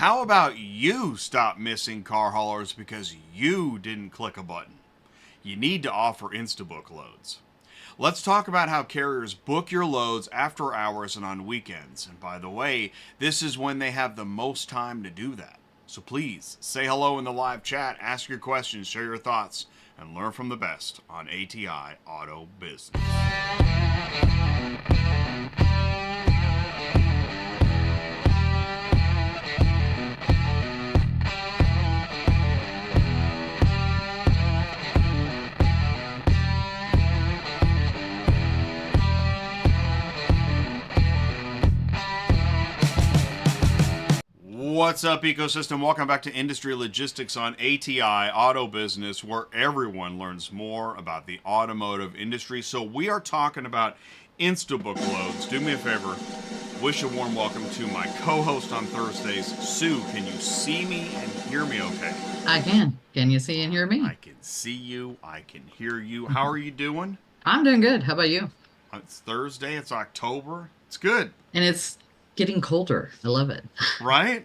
how about you stop missing car haulers because you didn't click a button? You need to offer Insta Book Loads. Let's talk about how carriers book your loads after hours and on weekends. And by the way, this is when they have the most time to do that. So please say hello in the live chat, ask your questions, share your thoughts, and learn from the best on ATI Auto Business. What's up, ecosystem? Welcome back to Industry Logistics on ATI Auto Business, where everyone learns more about the automotive industry. So we are talking about Insta Book Loads. Do me a favor, wish a warm welcome to my co-host on Thursdays, Sue. Can you see me and hear me okay? I can. Can you see and hear me? I can see you. I can hear you. How are you doing? I'm doing good. How about you? It's Thursday. It's October. It's good. And it's getting colder. I love it. Right?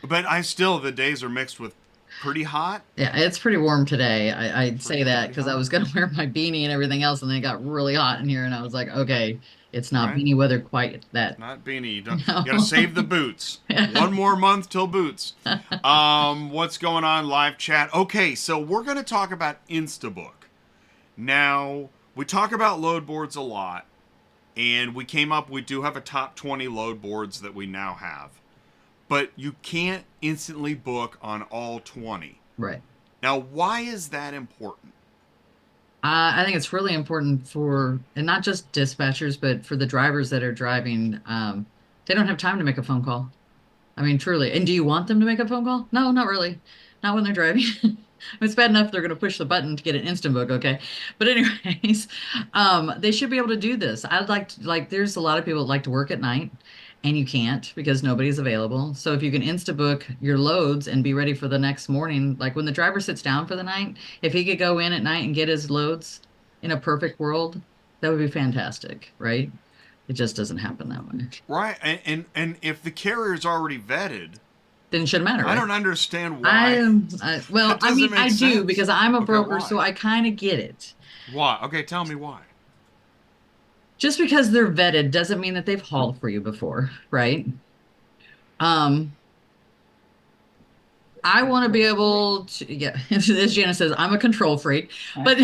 But the days are mixed with pretty hot. Yeah, it's pretty warm today. I'd say that because I was going to wear my beanie and everything else, and then it got really hot in here, and I was like, okay, it's not beanie weather quite that. Not beanie. You got to save the boots. One more month till boots. What's going on, live chat? Okay, so we're going to talk about Instabook. Now, we talk about load boards a lot, and we do have a top 20 load boards that we now have. But you can't instantly book on all 20. Right. Now, why is that important? I think it's really important and not just dispatchers, but for the drivers that are driving. They don't have time to make a phone call. I mean, truly. And do you want them to make a phone call? No, not really. Not when they're driving. It's bad enough they're going to push the button to get an instant book, okay? But anyways, they should be able to do this. There's a lot of people that like to work at night. And you can't because nobody's available. So if you can Instabook your loads and be ready for the next morning, like when the driver sits down for the night, if he could go in at night and get his loads in a perfect world, that would be fantastic, right? It just doesn't happen that way. Right. And if the carrier's already vetted, then it shouldn't matter. Right? I don't understand why. I do because I'm a broker, so I kind of get it. Why? Okay, tell me why. Just because they're vetted doesn't mean that they've hauled for you before, right? I want to be able to, yeah, as Jana says, I'm a control freak, but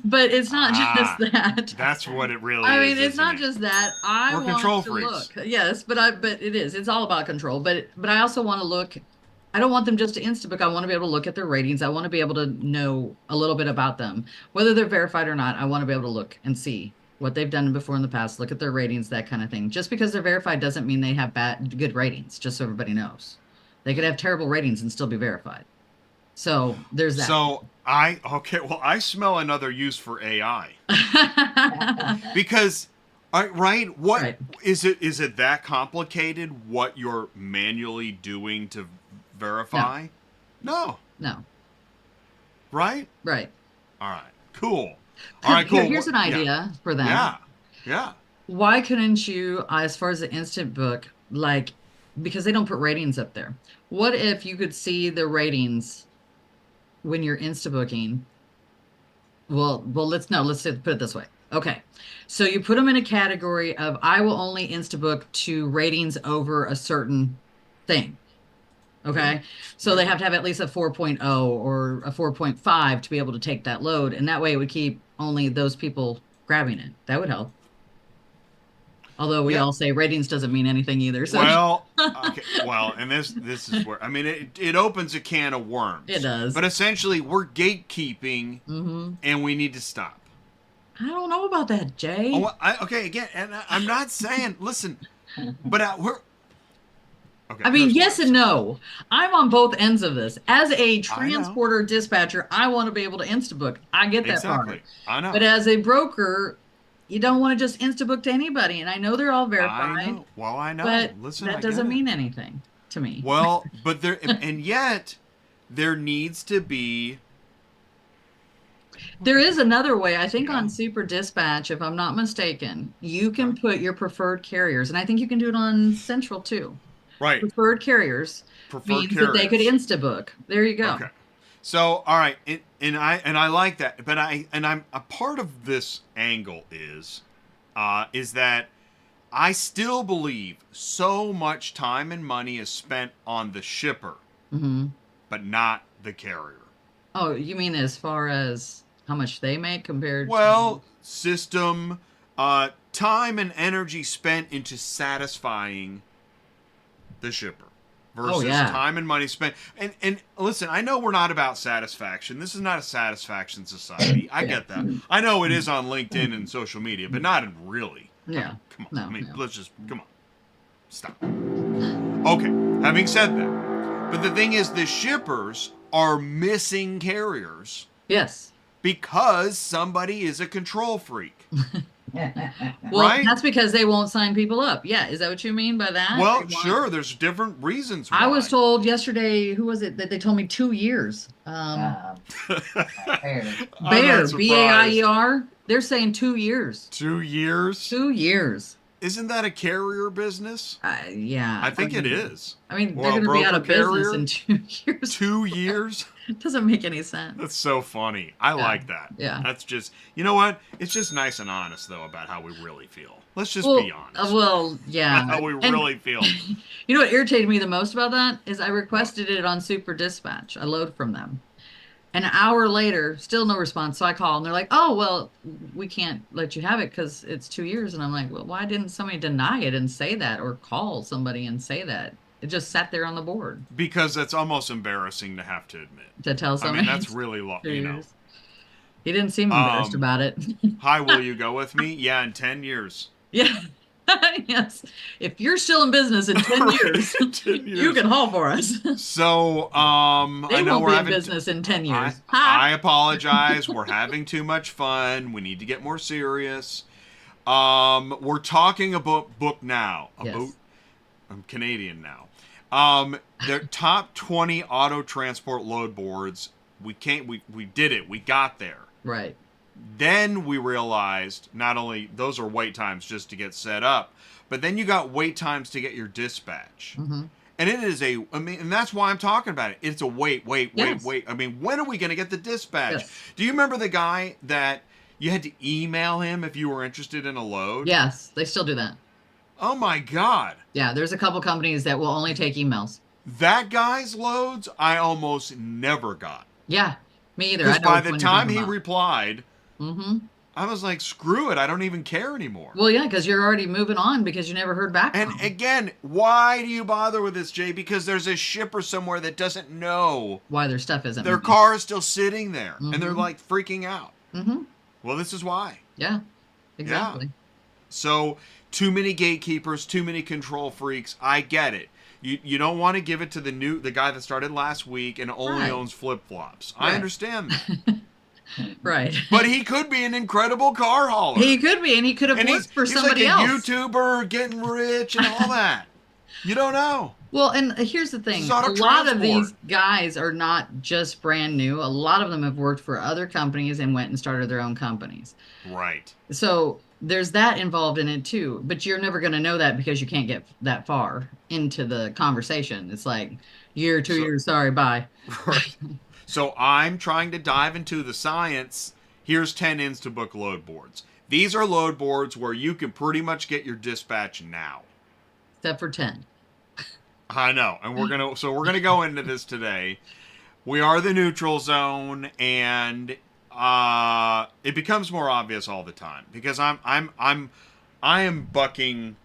but it's not just that. That's what it really is. I mean, it's not just that. We're want control to freaks. Look. Yes, but it is. It's all about control. But I also want to look. I don't want them just to Instabook. I want to be able to look at their ratings. I want to be able to know a little bit about them, whether they're verified or not. I want to be able to look and see what they've done before in the past, look at their ratings, that kind of thing. Just because they're verified doesn't mean they have good ratings, just so everybody knows. They could have terrible ratings and still be verified. So there's that. So I smell another use for AI. Because, right, what right. Is it that complicated what you're manually doing to verify? No. Right? Right. All right, cool. All right, cool. Here's an idea for them. Yeah. Why couldn't you, as far as the instant book, because they don't put ratings up there. What if you could see the ratings when you're insta booking? Well, let's put it this way. Okay, so you put them in a category of I will only insta book to ratings over a certain thing. Okay, so they have to have at least a 4.0 or a 4.5 to be able to take that load, and that way it would keep only those people grabbing it. That would help. Although we all say ratings doesn't mean anything either. So. Well, okay. Well, and this is where, I mean, it opens a can of worms. It does. But essentially, we're gatekeeping, and we need to stop. I don't know about that, Jay. Okay, again, and I'm not saying, listen, but we're... Okay, I mean, yes and no. I'm on both ends of this. As a transporter dispatcher, I want to be able to Instabook. I get that part. I know. But as a broker, you don't want to just Instabook to anybody. And I know they're all verified. I know. Well, I know. But that doesn't mean anything to me. Well, but and yet there needs to be. There is another way. I think on Super Dispatch, if I'm not mistaken, you can put your preferred carriers. And I think you can do it on Central too. Right. Preferred carriers Preferred means that they could carriers. Instabook. There you go. Okay. So, all right, and I like that, but I'm a part of this angle is that I still believe so much time and money is spent on the shipper, Hmm. but not the carrier. Oh, you mean as far as how much they make compared to? Well, system, time and energy spent into satisfying the shipper Oh versus yeah. time and money spent. And listen, I know we're not about satisfaction. This is not a satisfaction society. I Yeah. get that. I know it is on LinkedIn and social media, but not in really. Yeah. Come on. No, I mean, no. let's just come on. Stop. Okay. Having said that, but the thing is, the shippers are missing carriers Yes. because somebody is a control freak, Well, right? that's because they won't sign people up. Yeah, is that what you mean by that? They Well, want- sure. There's different reasons why. I was told yesterday, who was it, that they told me 2 years. I'm Bayer, not surprised. Baier. They're saying 2 years. 2 years? 2 years. Isn't that a carrier business? Yeah. I think it mean, is. I mean, Well, they're going to be out of broker business carrier? in 2 years. 2 years? It doesn't make any sense. That's so funny. I Yeah. like that. Yeah. That's just, you know what? It's just nice and honest, though, about how we really feel. Let's just Well, be honest. well, yeah. How we And really feel. you know what irritated me the most about that is I requested it on Super Dispatch, a load from them. An hour later, still no response. So I call and they're like, "Oh, well, we can't let you have it because it's 2 years." And I'm like, "Well, why didn't somebody deny it and say that, or call somebody and say that?" It just sat there on the board Because that's almost embarrassing to have to admit. to tell I somebody. mean, that's it's really, 2 you know. years. He didn't seem embarrassed Um, about it. Hi, will you go with me? Yeah, in 10 years. Yeah. Yes. If you're still in business in 10 Right, years, 10 you years. can haul for us. So, They I know won't we're be in having business in 10 years. I apologize. We're having too much fun. We need to get more serious. We're talking about book now. Yes. I'm Canadian now. The top 20 auto transport load boards. We did it. We got there. Right. Then we realized not only those are wait times just to get set up, but then you got wait times to get your dispatch. Mm-hmm. And it is and that's why I'm talking about it. It's a wait. Yes. I mean, when are we going to get the dispatch? Yes. Do you remember the guy that you had to email him if you were interested in a load? Yes, they still do that. Oh my God. Yeah, there's a couple companies that will only take emails. That guy's loads, I almost never got. Yeah, me either. Because I know by which the one you're time talking he about. replied, Mm-hmm. I was like, screw it. I don't even care anymore. Well, yeah, because you're already moving on because you never heard back And from them. again, why do you bother with this, Jay? Because there's a shipper somewhere that doesn't know Why their stuff isn't their moving. car is still sitting there, and they're Mhm. like freaking out. Mm-hmm. Well, this is why. Yeah, exactly. So, too many gatekeepers, too many control freaks. I get it. You don't want to give it to the guy that started last week and only Right. owns flip-flops. Right. I understand that. Right. But he could be an incredible car hauler. He could be, and he could have and worked for he's somebody like a else. YouTuber getting rich and all that. You don't know. Well, and here's the thing. This is auto A lot of transport. these guys are not just brand new. A lot of them have worked for other companies and went and started their own companies. Right. So there's that involved in it too. But you're never going to know that because you can't get that far into the conversation. It's like, year, 2 years, sorry, bye. Right. So I'm trying to dive into the science. Here's 10 Insta Book Load Boards. These are load boards where you can pretty much get your dispatch now. Except for 10. I know, and we're gonna go into this today. We are the neutral zone, and it becomes more obvious all the time because I am bucking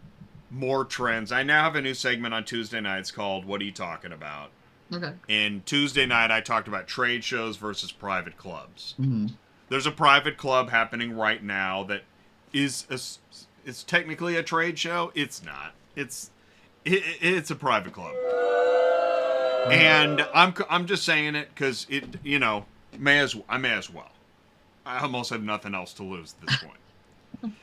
more trends. I now have a new segment on Tuesday nights called "What Are You Talking About?" Okay. And Tuesday night I talked about trade shows versus private clubs. Mm-hmm. There's a private club happening right now that it's technically a trade show. It's not. It's a private club. And I'm just saying it because I may as well. I almost have nothing else to lose at this point.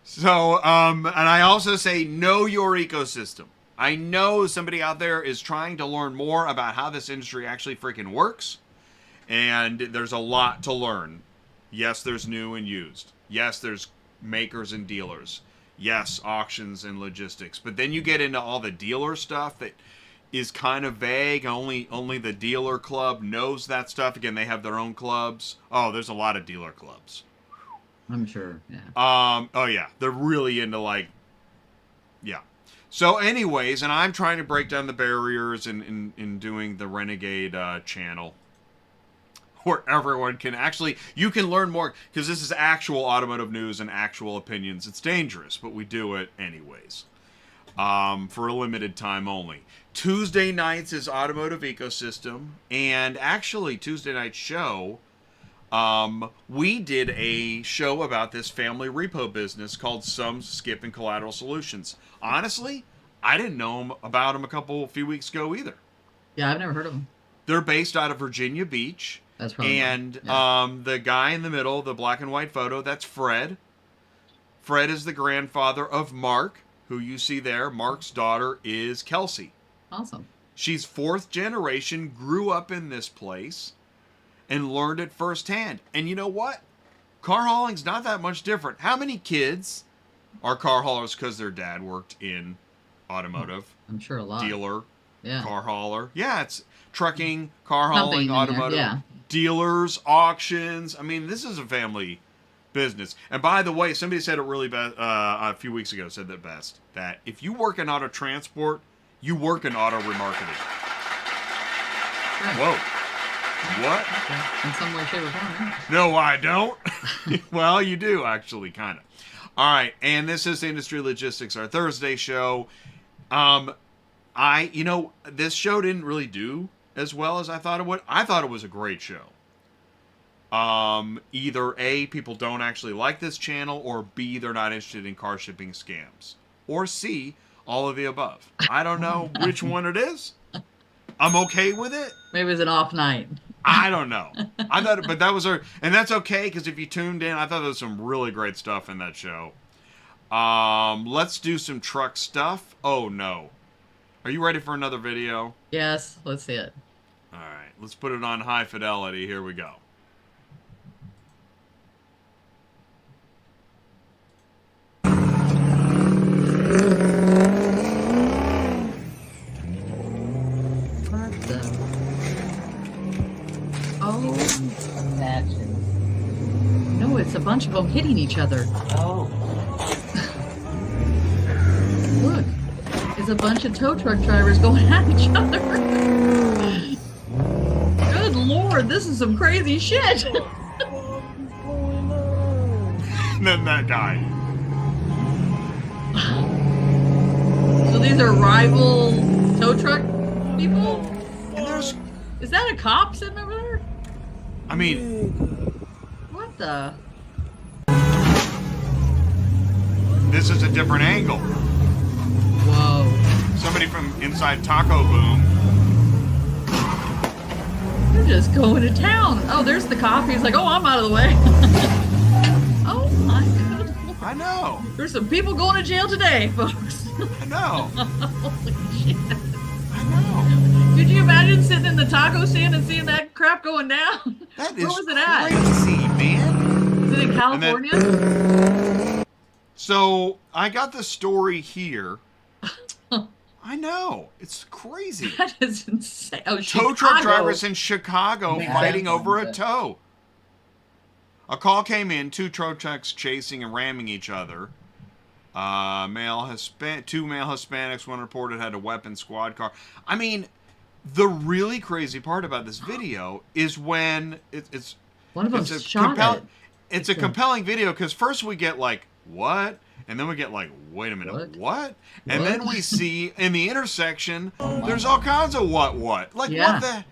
So and I also say know your ecosystem. I know somebody out there is trying to learn more about how this industry actually freaking works, and there's a lot to learn. Yes, there's new and used. Yes, there's makers and dealers. Yes, auctions and logistics. But then you get into all the dealer stuff that is kind of vague. Only the dealer club knows that stuff. Again, they have their own clubs. Oh, there's a lot of dealer clubs. I'm sure. Yeah. Oh yeah, they're really into like, yeah. So, anyways, and I'm trying to break down the barriers in doing the Renegade channel, where everyone can actually, you can learn more, because this is actual automotive news and actual opinions. It's dangerous, but we do it anyways, for a limited time only. Tuesday nights is Automotive Ecosystem, and actually Tuesday night show, we did a show about this family repo business called Some Skip and Collateral Solutions. Honestly, I didn't know about them a few weeks ago either. Yeah, I've never heard of them. They're based out of Virginia Beach. That's probably and yeah. The guy in the middle, the black and white photo, that's Fred. Fred is the grandfather of Mark, who you see there. Mark's daughter is Kelsey. Awesome. She's fourth generation, grew up in this place, and learned it firsthand. And you know what? Car hauling's not that much different. How many kids are car haulers because their dad worked in automotive? I'm sure a lot. Dealer, yeah. Car hauler. Yeah, it's trucking, car hauling, automotive, yeah. Dealers, auctions. I mean, this is a family business. And by the way, somebody said it really best a few weeks ago, said that best, that if you work in auto transport, you work in auto remarketing. Right. Whoa. What? Okay. In some way, shape, or form. No, I don't. Well, you do, actually, kind of. All right, and this is Industry Logistics, our Thursday show. This show didn't really do as well as I thought it would. I thought it was a great show. Either A, people don't actually like this channel, or B, they're not interested in car shipping scams. Or C, all of the above. I don't know which one it is. I'm okay with it. Maybe it's an off night. I don't know. I thought, but that was and that's okay, because if you tuned in, I thought there was some really great stuff in that show. Let's do some truck stuff. Oh no. Are you ready for another video? Yes, let's see it. All right, let's put it on high fidelity. Here we go. What the? Oh, no, it's a bunch of them hitting each other. Oh. Look, it's a bunch of tow truck drivers going at each other. Good Lord, this is some crazy shit. And then that guy. So these are rival tow truck people? And there's, Is that a cop sitting over there? I mean, What the? this is a different angle. Whoa. Somebody from inside Taco Boom. They're just going to town. Oh, there's the cop. He's like, oh, I'm out of the way. Oh my God. I know. There's some people going to jail today, folks. I know. Holy shit. I know. Could you imagine sitting in the taco stand and seeing that crap going down? That Where is was it at? crazy, man. Is it in California? So I got the story here. I know. It's crazy. That is insane. Oh, Tow truck drivers in Chicago fighting over a tow. A call came in, two tow trucks chasing and ramming each other. Two male Hispanics, one reported had a weapon, squad car. I mean, the really crazy part about this video is when it's one of them it's a shot it. It's a compelling video, because first we get like, what? And then we get like, wait a minute, what? And then we see in the intersection, there's all kinds of what? Like, Yeah. what the?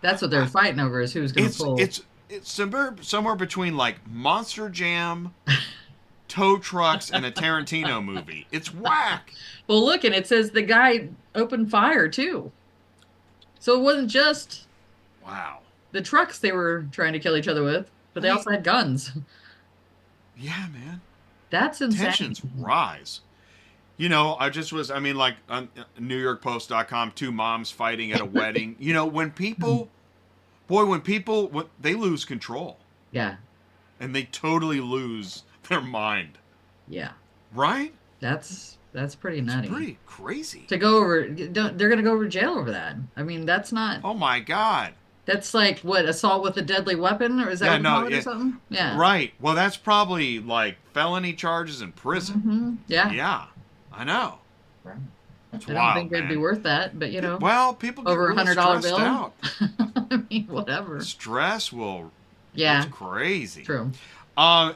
That's what they're fighting over, is who's going to pull. It's somewhere between like Monster Jam, tow trucks, and a Tarantino movie. It's whack. Well, look, and it says the guy opened fire too. So it wasn't just Wow. the trucks they were trying to kill each other with, but they also had guns. Yeah, man. That's insane. Tensions rise. You know, like on NewYorkPost.com, two moms fighting at a wedding. You know, when people, they lose control. Yeah. And they totally lose their mind. Yeah. Right? That's pretty It's nutty. pretty crazy. To go over, they're gonna go over to jail over that. I mean, that's not. Oh my God. That's like what, assault with a deadly weapon, or is that Yeah, what they no, call it or something? Yeah. right. Well, that's probably like felony charges in prison. Yeah. Yeah, I know. Right. It's I don't wild, think it'd be man. worth that, but Well, people get over a really $100 stressed bill. out. I mean, whatever. Stress will. Yeah. It's crazy. True.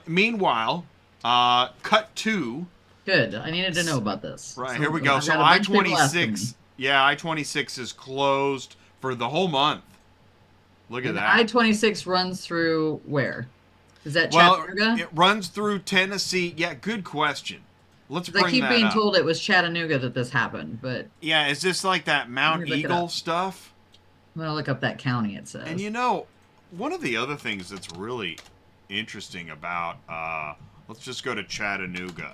Meanwhile, cut two. Good. I needed to know about this. Right, So, here we go. I've So got a bunch of people asking me. I-26, yeah, I-26 is closed for the whole month. Look at And that. I-26 runs through where? Is that Well, Chattanooga? it runs through Tennessee. Yeah, good question. Let's 'Cause bring I keep that being up. told it was Chattanooga that this happened, but Yeah, is this like that Mount Let me look it Eagle up. stuff? I'm gonna look up that county it says. And you know, one of the other things that's really interesting about, let's just go to Chattanooga.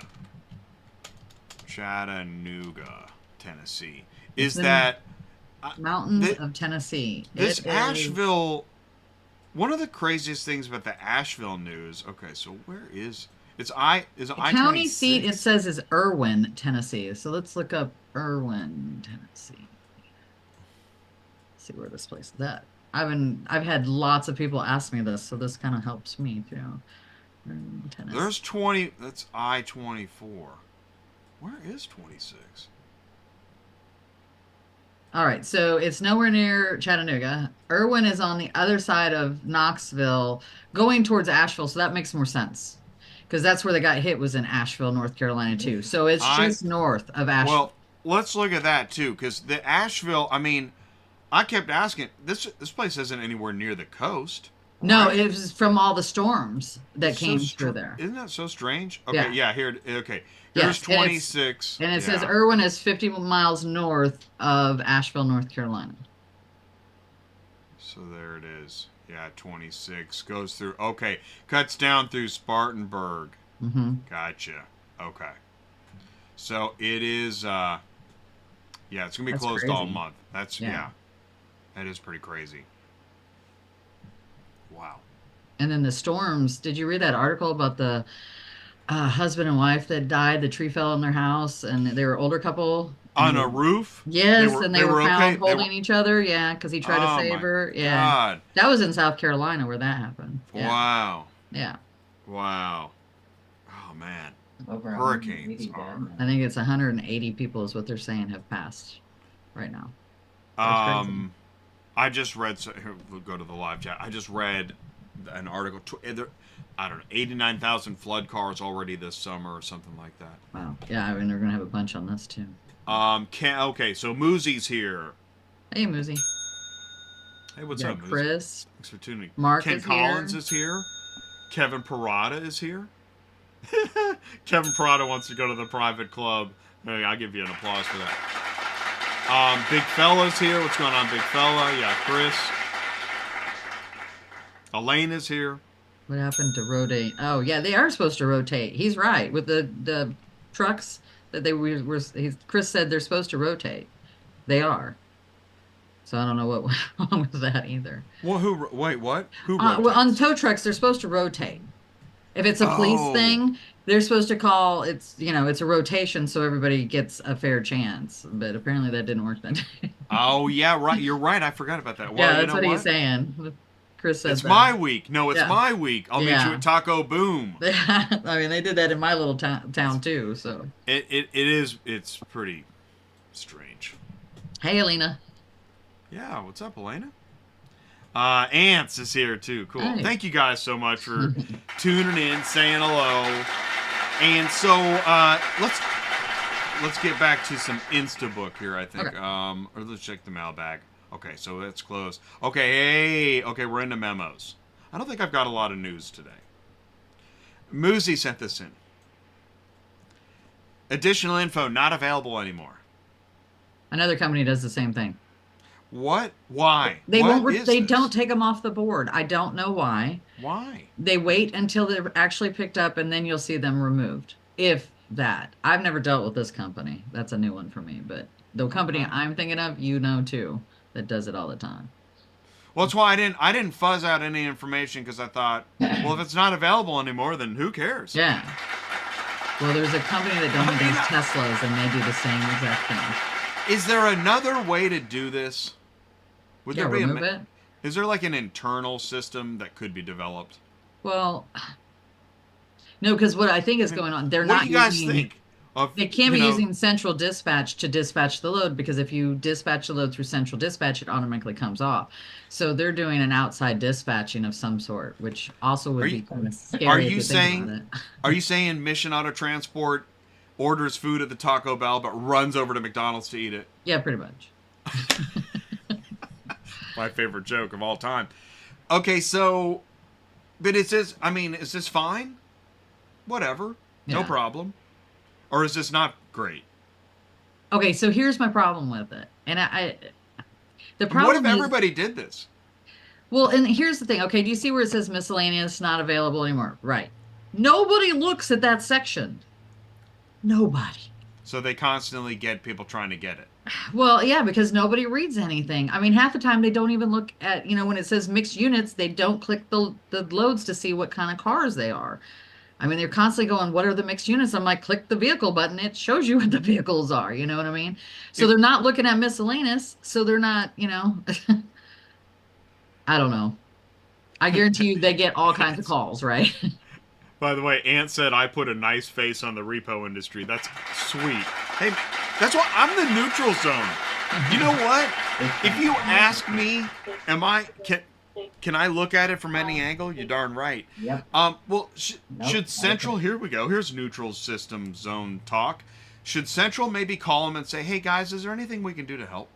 Chattanooga, Tennessee. It's Is in that Mountains of Tennessee. this It is- Asheville, one of the craziest things about the Asheville news, okay, so where is, is the I-26? county seat it says is Irwin, Tennessee. So let's look up Irwin, Tennessee. See where this place is at. I've had lots of people ask me this, so this kind of helps me too. Irwin, Tennessee. There's 20, that's I-24. Where is 26? All right, so it's nowhere near Chattanooga. Irwin is on the other side of Knoxville, going towards Asheville, so that makes more sense. Because that's where they got hit, was in Asheville, North Carolina, too. So it's just north of Asheville. Well, let's look at that too, because the Asheville, I mean, I kept asking, this place isn't anywhere near the coast. No, right? it was from all the storms that So came through there. Isn't that so strange? Okay, yeah, here, okay. Yes, Here's 26. And it says yeah. Irwin is 50 miles north of Asheville, North Carolina. So there it is. Yeah, 26 goes through. Okay, cuts down through Spartanburg. Mm-hmm. Gotcha. Okay. So it is. Yeah, it's gonna be That's closed all crazy. month. That's Yeah. yeah. That is pretty crazy. Wow. And then the storms. Did you read that article about the husband and wife that died? The tree fell on their house, and they were an older couple. On a roof? Yes, and they were found okay? holding each other. Yeah, because he tried to Oh save my her. Yeah, God. that was in South Carolina where that happened. Yeah. Wow. Yeah. Wow. Oh man. Over Hurricanes 180 are. dead. I think it's 180 people is what they're saying have passed right now. That's crazy. I just read. So here, we'll go to the live chat. I just read an article. I don't know, 89,000 flood cars already this summer or something like that. Wow. Yeah, I mean they're gonna have a bunch on this too. Okay, so Moosey's here. Hey, Moosey. Hey, what's Yeah, up, Moosey? Chris. Thanks for tuning. Mark Ken is Collins here. is here. Kevin Parada is here. Kevin Parada wants to go to the private club. Hey, I'll give you an applause for that. Big Fella's here. What's going on, Big Fella? Yeah, Chris. Elaine is here. What happened to rotate? Oh, yeah, they are supposed to rotate. He's right with the trucks that they were. Chris said they're supposed to rotate. They are. So I don't know what went wrong with that either. Well, wait, what? Who Well, on rotates? tow trucks, they're supposed to rotate. If it's a police Oh. thing, they're supposed to call. It's it's a rotation, so everybody gets a fair chance. But apparently that didn't work that day. Oh, yeah, right. You're right. I forgot about that. Well, Yeah, you that's know what he's saying. Chris said It's that. my week. No, it's Yeah. my week. I'll meet Yeah. you at Taco Boom. I mean, they did that in my little town too. So, It's pretty strange. hey, Alina. Yeah, what's up, Elena? Ants is here too. Cool. Hi. Thank you guys so much for tuning in, saying hello. And so let's get back to some Insta Book here, I think. Okay. Or let's check the mailbag. Okay, so that's closed. Okay, we're into memos. I don't think I've got a lot of news today. Moosey sent this in. Additional info not available anymore. Another company does the same thing. What? Why? They What won't. is They this? don't take them off the board. I don't know why. Why? They wait until they're actually picked up, and then you'll see them removed. If that. I've never dealt with this company. That's a new one for me. But the company I'm thinking of, too, that does it all the time. Well, that's why I didn't fuzz out any information because I thought, well, if it's not available anymore, then who cares? Yeah. Well, there's a company that only does Teslas, and they do the same exact thing. Is there another way to do this? Would Yeah, there be remove it. Is there like an internal system that could be developed? Well, no, because what I think is going on, they're What not do you guys using. think? Of, They can't you be know, using central dispatch to dispatch the load because if you dispatch the load through central dispatch, it automatically comes off. So they're doing an outside dispatching of some sort, which also would be kind of scary Are if you you think about saying? it. Are you saying Mission Auto Transport orders food at the Taco Bell but runs over to McDonald's to eat it? Yeah, pretty much. My favorite joke of all time. Okay, so, but is this? I mean, is this fine? Whatever, no Yeah. problem. Or is this not great? Okay, so here's my problem with it. And the What problem if is, everybody did this? well, and here's the thing. Okay, do you see where it says miscellaneous not available anymore? Right. Nobody looks at that section. Nobody. So they constantly get people trying to get it. Well, yeah, because nobody reads anything. I mean, half the time they don't even look at, when it says mixed units, they don't click the loads to see what kind of cars they are. I mean, they're constantly going, what are the mixed units? I'm like, click the vehicle button. It shows you what the vehicles are. You know what I mean? So they're not looking at miscellaneous. So they're not, I don't know. I guarantee you they get all kinds of calls, right? By the way, Ant said I put a nice face on the repo industry. That's sweet. Hey, that's why I'm the neutral zone. You know what? If you ask me, can I look at it from any angle? You're darn right. Yep. Well, should Central? Here we go. Here's neutral system zone talk. Should Central maybe call them and say, "Hey guys, is there anything we can do to help?"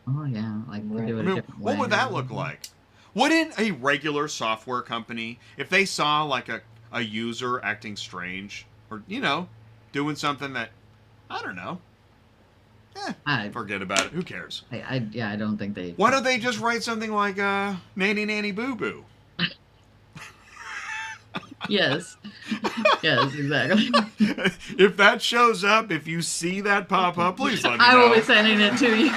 Oh yeah, like to do it I a mean, different what way. would that look like? Wouldn't a regular software company, if they saw like a user acting strange or doing something that I don't know, forget about it. Who cares? I don't think they. Why don't they just write something like "nanny nanny boo boo"? Yes. Yes, exactly. If that shows up, if you see that pop up, please let me know. I will be sending it to you.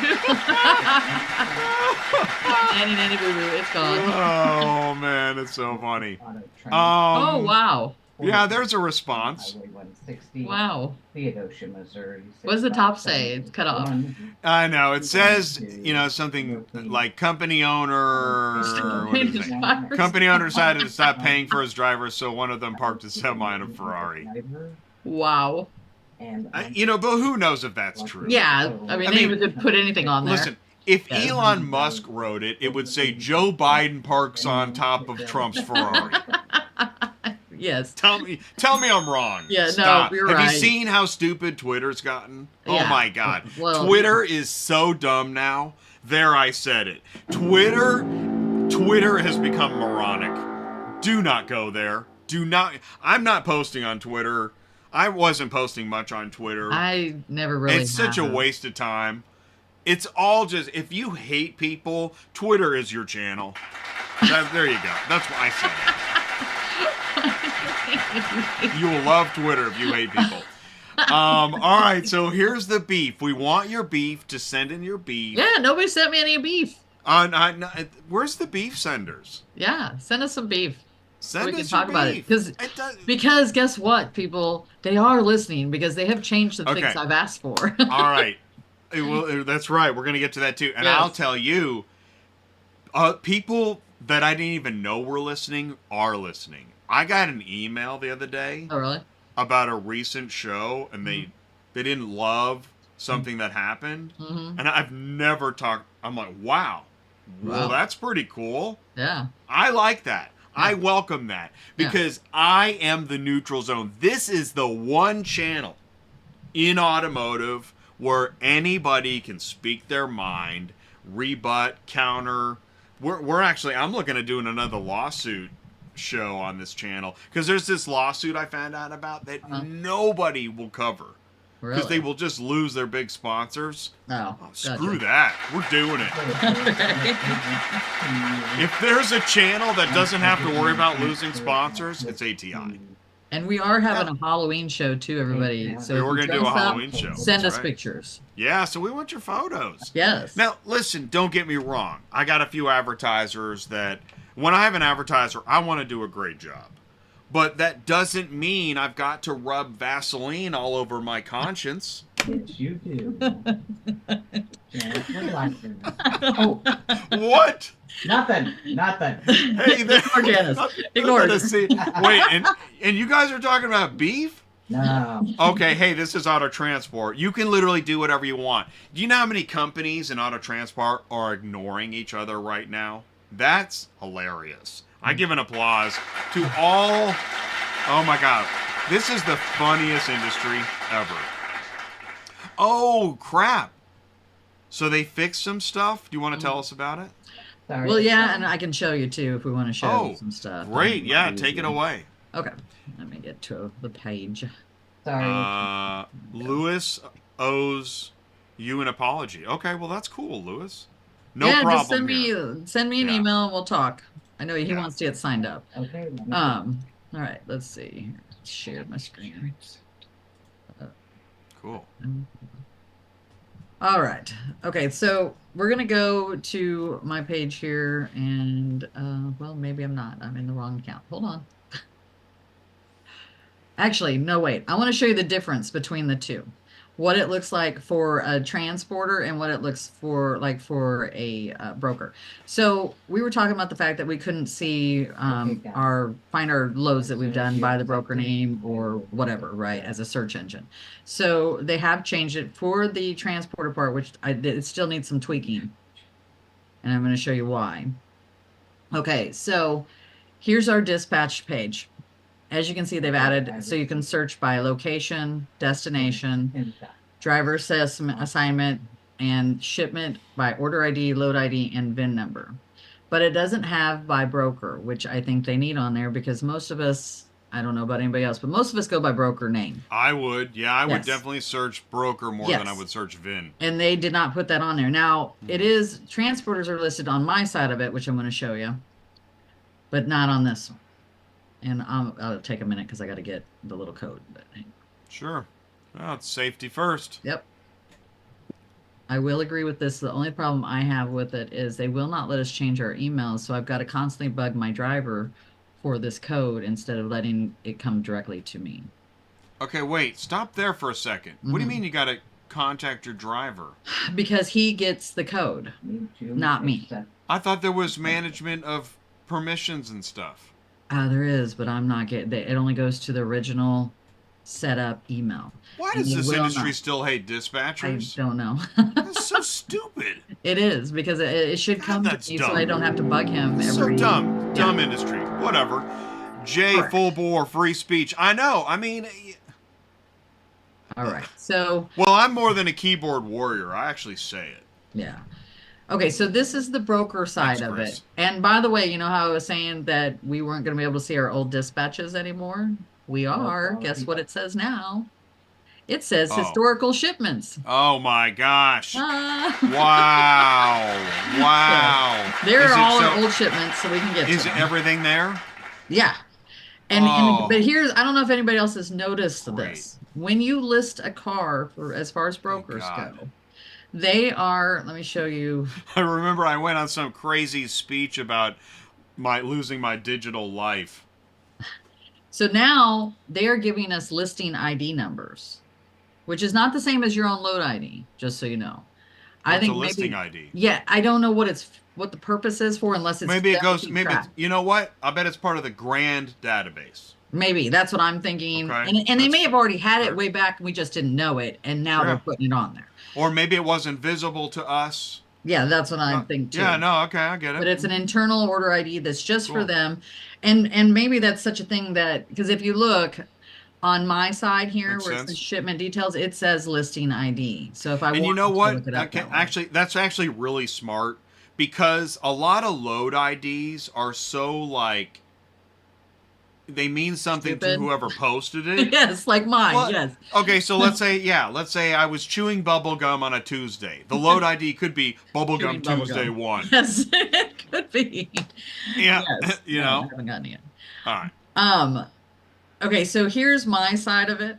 Nanny boo boo, it's gone. Oh man, it's so funny. Oh wow. Yeah, there's a response. Highway 160, Wow. Theodosia, Missouri. What does the top say? It's cut off. I know. It says, something like company owner. What is it? Company owner decided to stop paying for his drivers, so one of them parked a semi in a Ferrari. Wow. But who knows if that's true? Yeah, I mean, they would put anything on there. Listen, if Yeah. Elon Musk wrote it, it would say Joe Biden parks on top of Trump's Ferrari. Yes. Tell me I'm wrong. Yeah, Stop. no, you're Have right. you seen how stupid Twitter's gotten? Oh Yeah. my God. Well, Twitter is so dumb now. There, I said it. Twitter has become moronic. Do not go there. Do not. I'm not posting on Twitter. I wasn't posting much on Twitter. I never really. It's such a waste of time. It's all just, if you hate people, Twitter is your channel. There you go. That's what I said. You will love Twitter if you hate people. All right, so here's the beef. We want your beef to send in your beef. Yeah, nobody sent me any beef. Where's the beef senders? Yeah, send us some beef. Send we can us talk your about it. beef. Because guess what, people? They are listening because they have changed the things Okay. I've asked for. All right. Well, that's right. We're going to get to that too. And Yes. I'll tell you, people that I didn't even know were listening are listening. I got an email the other day Oh, really? about a recent show, and they didn't love something that happened. Mm-hmm. And I've never talked. I'm like, wow. Well, Wow. that's pretty cool. Yeah. I like that. I welcome that because I am the neutral zone. This is the one channel in automotive where anybody can speak their mind, rebut, counter. I'm looking at doing another lawsuit show on this channel because there's this lawsuit I found out about that nobody will cover because Really? they will just lose their big sponsors. Oh, Screw that. We're doing it. If there's a channel that doesn't have to worry about losing sponsors, it's ATI. And we are having a Halloween show too, everybody. So if We're you going to do a dress up, Halloween show. Send That's us right. pictures. Yeah, so we want your photos. Yes. Now, listen, don't get me wrong. I got a few advertisers that, when I have an advertiser, I want to do a great job. But that doesn't mean I've got to rub Vaseline all over my conscience. Yes, you do. Yeah, relax your mouth. Oh, What? nothing. Hey, there. Ignore Janice. Ignore it. Wait, and you guys are talking about beef? No. Okay, hey, this is auto transport. You can literally do whatever you want. Do you know how many companies in auto transport are ignoring each other right now? That's hilarious. I give an applause to all. Oh my God. This is the funniest industry ever. Oh, crap. So they fixed some stuff? Do you want to tell us about it? Sorry. Well, yeah, and I can show you too if we want to show Oh, you some stuff. great. Yeah, Easier. take it away. Okay, let me get to the page. Sorry. Lewis owes you an apology. Okay, well, that's cool, Lewis. No yeah, problem just send here. me an Yeah. email and we'll talk. I know he Yeah. wants to get signed up. Okay. All right, let's see. Share my screen. Cool. All right. Okay, so we're gonna go to my page here, and well, maybe I'm not. I'm in the wrong account. Hold on. Actually, no, wait. I want to show you the difference between the two. What it looks like for a transporter and what it looks like for a broker. So we were talking about the fact that we couldn't see find our loads that we've done by the broker name or whatever, right, as a search engine. So they have changed it for the transporter part, which it still needs some tweaking. And I'm going to show you why. Okay, so here's our dispatch page. As you can see, they've added, so you can search by location, destination, driver assignment, and shipment by order ID, load ID, and VIN number. But it doesn't have by broker, which I think they need on there because most of us, I don't know about anybody else, but most of us go by broker name. I would. Yeah, I would Yes. definitely search broker more than I would search VIN. And they did not put that on there. Now, it is, transporters are listed on my side of it, which I'm going to show you, but not on this one. And I'll take a minute because I got to get the little code. But Sure. Well, it's safety first. yep. I will agree with this. The only problem I have with it is they will not let us change our emails. So I've got to constantly bug my driver for this code instead of letting it come directly to me. Okay, wait. Stop there for a second. What do you mean you got to contact your driver? Because he gets the code, not me. I thought there was management of permissions and stuff. There is, but I'm not getting it. Only goes to the original setup email. Why does this industry still hate dispatchers? I don't know. That's so stupid. It is, because it should come to me so I don't have to bug him. So dumb. Dumb industry. Whatever. Jay, full bore, free speech. I know. I mean... All right. So... Well, I'm more than a keyboard warrior. I actually say it. Yeah. Okay, so this is the broker side of it. And by the way, you know how I was saying that we weren't going to be able to see our old dispatches anymore? We are. Guess what it says now? It says historical shipments. Oh my gosh. Ah. Wow. Wow. So, there are all our old shipments, so we can get to Is them. everything there? Yeah. And but here's, I don't know if anybody else has noticed this. When you list a car, as far as brokers go, they are, let me show you. I remember I went on some crazy speech about losing my digital life. So now they are giving us listing ID numbers, which is not the same as your own load ID, just so you know. I think maybe listing ID. Yeah, I don't know what the purpose is for, unless it's maybe it goes. Maybe it's, you know what? I bet it's part of the grand database. Maybe that's what I'm thinking. Okay. And they may have already had it way back, and we just didn't know it, and now they're putting it on there. Or maybe it wasn't visible to us. Yeah, that's what I think too. Yeah, no, okay, I get it. But it's an internal order ID that's just for them. And maybe that's such a thing that, because if you look on my side here where it says shipment details, it says listing ID. So if I want you know to what? look it up That's actually really smart, because a lot of load IDs are so like, they mean something to whoever posted it. Yes, like mine. Well, yes. Okay, so let's say I was chewing bubble gum on a Tuesday. The load ID could be bubblegum Tuesday 1. Yes, it could be. Yeah, yes. you know. I haven't gotten it yet. All right. Okay, so here's my side of it.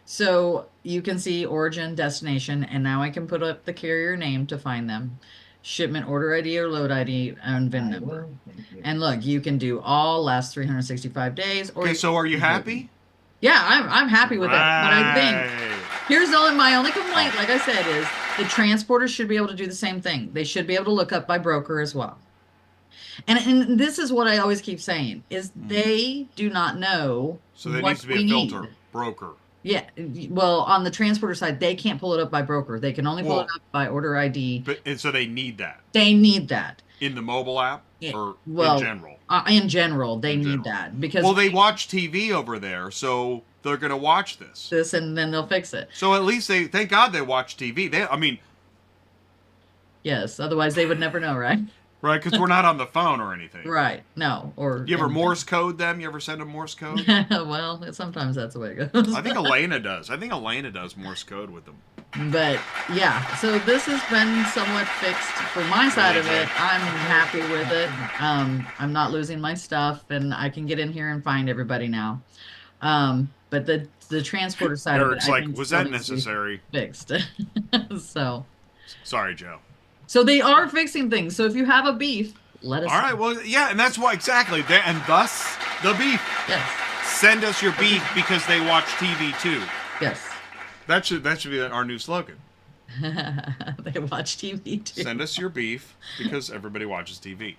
So you can see origin, destination, and now I can put up the carrier name to find them. shipment order ID or load ID and VIN I number. will. Thank you. And look, you can do all last 365 days. Or Okay, so are you happy? Yeah, I'm happy with it. But I think Right. here's my only complaint, like I said, is the transporters should be able to do the same thing. They should be able to look up by broker as well. And this is what I always keep saying, is they do not know So there what needs to be we a filter, need. broker. Yeah, well, on the transporter side, they can't pull it up by broker. They can only pull it Well, up by order ID. But and so they need that They need that. in the mobile app Yeah, or well, in general. In general, they In need general. that because Well, they watch TV over there, so they're going to watch this. this and then they'll fix it. So at least thank God they watch TV. I mean, Yes, otherwise they would never know, right? right? Because we're not on the phone or anything. Right. No. Or You ever Morse code them? You ever send them Morse code? well, sometimes that's the way it goes. I think Elena does. I think Elena does Morse code with them. But yeah, so this has been somewhat fixed for my side of it. I'm happy with it. I'm not losing my stuff, and I can get in here and find everybody now. But the transporter side of it, Eric's I like, think was still that needs to be necessary? fixed? So Sorry, Joe. they are fixing things. So if you have a beef, let us. All right, well, yeah, and that's why exactly, and thus the beef. Yes. Send us your beef because they watch TV too. Yes. That should be our new slogan. They watch TV too. Send us your beef because everybody watches TV.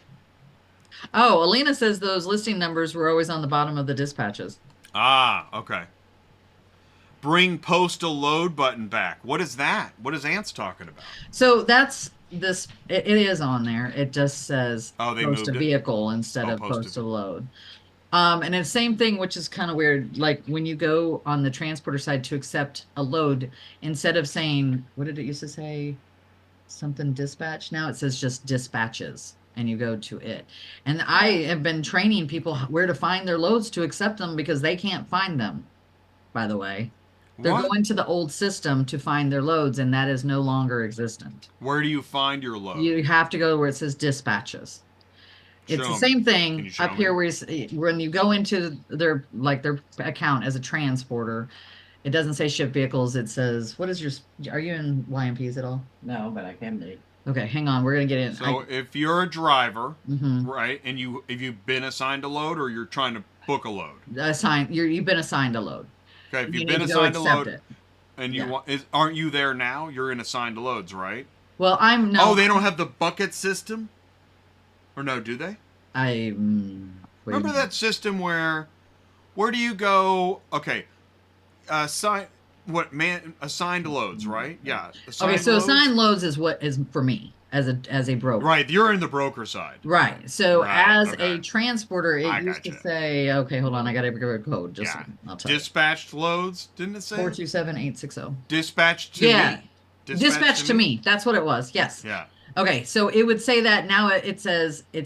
Oh, Alina says those listing numbers were always on the bottom of the dispatches. Ah, okay. Bring postal load button back. What is that? What is Ant's talking about? So that's this. It is on there. It just says Oh, they post a moved it? vehicle instead Oh, of post a post a load. And it's the same thing, which is kind of weird. Like when you go on the transporter side to accept a load, instead of saying, what did it used to say? Something dispatch. Now it says just dispatches, and you go to it. And I have been training people where to find their loads to accept them because they can't find them, by the way. They're What? going to the old system to find their loads, and that is no longer existent. Where do you find your load? You have to go where it says dispatches. It's Show the me. same Can thing you show up me? here where when you go into their account as a transporter, it doesn't say ship vehicles. It says, what is your, are you in YMPs at all? No, but I can be. Okay, hang on. We're going to get in. So if you're a driver, Mhm. right, and if you've been assigned a load or you're trying to book a load. You've been assigned a load. Okay, if You you've need been to go assigned a accept load it. and you Yeah. want aren't you there now? You're in assigned loads, right? Well, no. Oh, they don't have the bucket system? Or no, do they? Remember that system where do you go? Okay, assigned loads, right? Yeah. Okay, so loads? assigned loads is what is for me as a broker. Right, you're in the broker side. Right. So Right, as okay. a transporter, it I used to gotcha. say, okay, hold on, I got to give a code. Just Yeah. I'll tell you. Dispatched loads, didn't it say? 427860. Dispatched to Yeah. me. Dispatch to me. That's what it was. Yes. Yeah. Okay, so it would say that now it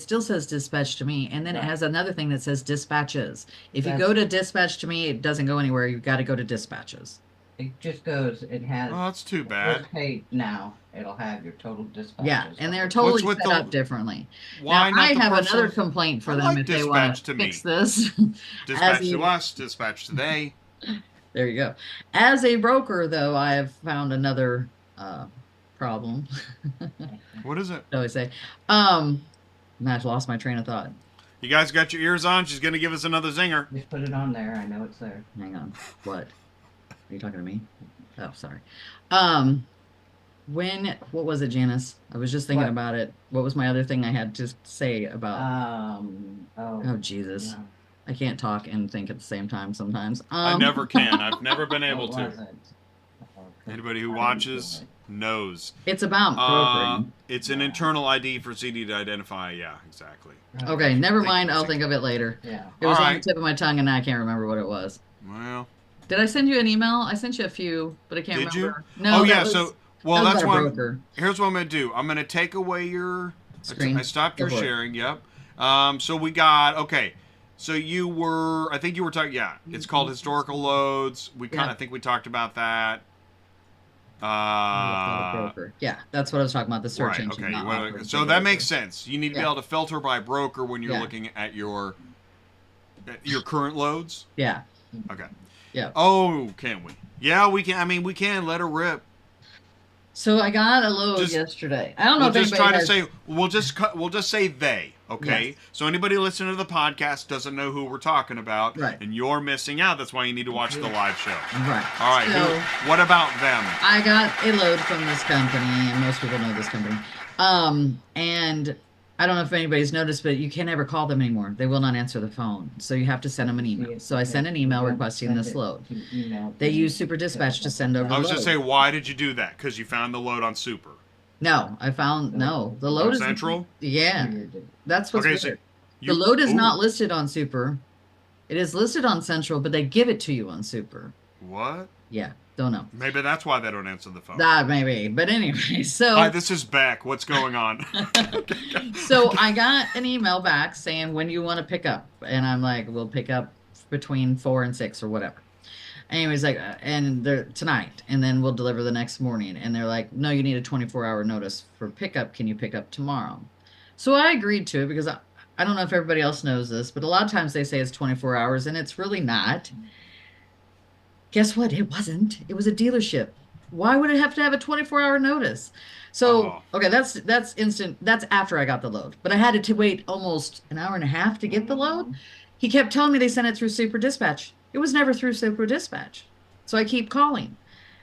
still says dispatch to me, and then it Right. has another thing that says dispatches. If you That's- go to dispatch to me, it doesn't go anywhere. You've got to go to dispatches. It just goes, it has. Oh, that's too the bad. First page now, it'll have your total dispatches. Yeah, and they're totally with set the- up differently. Why now, not I the have personal- another complaint for I them like if they want dispatch to to me. fix this. Dispatch As to a- us, dispatch to they. There you go. As a broker, though, I have found another problem. What is it? Shall I say? I've lost my train of thought. You guys got your ears on? She's gonna give us another zinger. Just put it on there. I know it's there. Hang on. What? Are you talking to me? Oh, sorry. What was it, Janice? I was just thinking What? about it. What was my other thing I had to say about? Oh, Jesus. no. I can't talk and think at the same time sometimes. I never can. I've never been able What to. was it? Okay. Anybody who I watches didn't knows. It's about brokering. It's an internal ID for CD to identify. Yeah, exactly. do it. Okay, never Thank you, mind. I'll Lizzie. think of it later. Yeah. It was on the Alright. tip of my tongue, and I can't remember what it was. Well, Did I send you an email? I sent you a few, but I can't Did you? remember. No. oh yeah. that was- So well, that was that's about a why. broker Here's what I'm gonna do. I'm gonna take away your screen. I stopped your Go for it. sharing. Yep. So we got okay. So I think you were talking. Yeah, it's called historical loads. I think we talked about that. Broker. Yeah, that's what I was talking about. The search Right. engine. Okay. not offering So the that broker. makes sense. You need to be Yeah. able to filter by broker when you're Yeah. looking at your current loads. Yeah. Okay. Yeah. Oh, can we? Yeah, we can. I mean, we can let her rip. So I got a load Just- yesterday. I don't know We'll if just anybody try to has... say we'll just say they, okay? Yes. So anybody listening to the podcast doesn't know who we're talking about, Right. and you're missing out. That's why you need to watch the live show. Right. All right. So What about them? I got a load from this company, and most people know this company. And I don't know if anybody's noticed, but you can't ever call them anymore. They will not answer the phone. So you have to send them an email. So I sent an email requesting this load. They use Super Dispatch to send over the I was load. just saying, why did you do that? Because you found the load on Super. No, I found no. The load On is Central? Yeah, that's what's Okay, weird. so The load is ooh, not listed on Super. It is listed on Central, but they give it to you on Super. What? Yeah, don't know. Maybe that's why they don't answer the phone. That maybe, but anyway, so Hi, this is Beck. What's going on? so I got an email back saying when you want to pick up, and I'm like, we'll pick up between 4 and 6 or whatever. Anyways, like, and they're tonight, and then we'll deliver the next morning. And they're like, no, you need a 24-hour notice for pickup. Can you pick up tomorrow? So I agreed to it because I don't know if everybody else knows this, but a lot of times they say it's 24 hours, and it's really not. Guess what? It wasn't. It was a dealership. Why would it have to have a 24-hour notice? So, okay, that's instant. That's after I got the load. But I had to wait almost an hour and a half to get the load. He kept telling me they sent it through Super Dispatch. It was never through Super Dispatch. So I keep calling,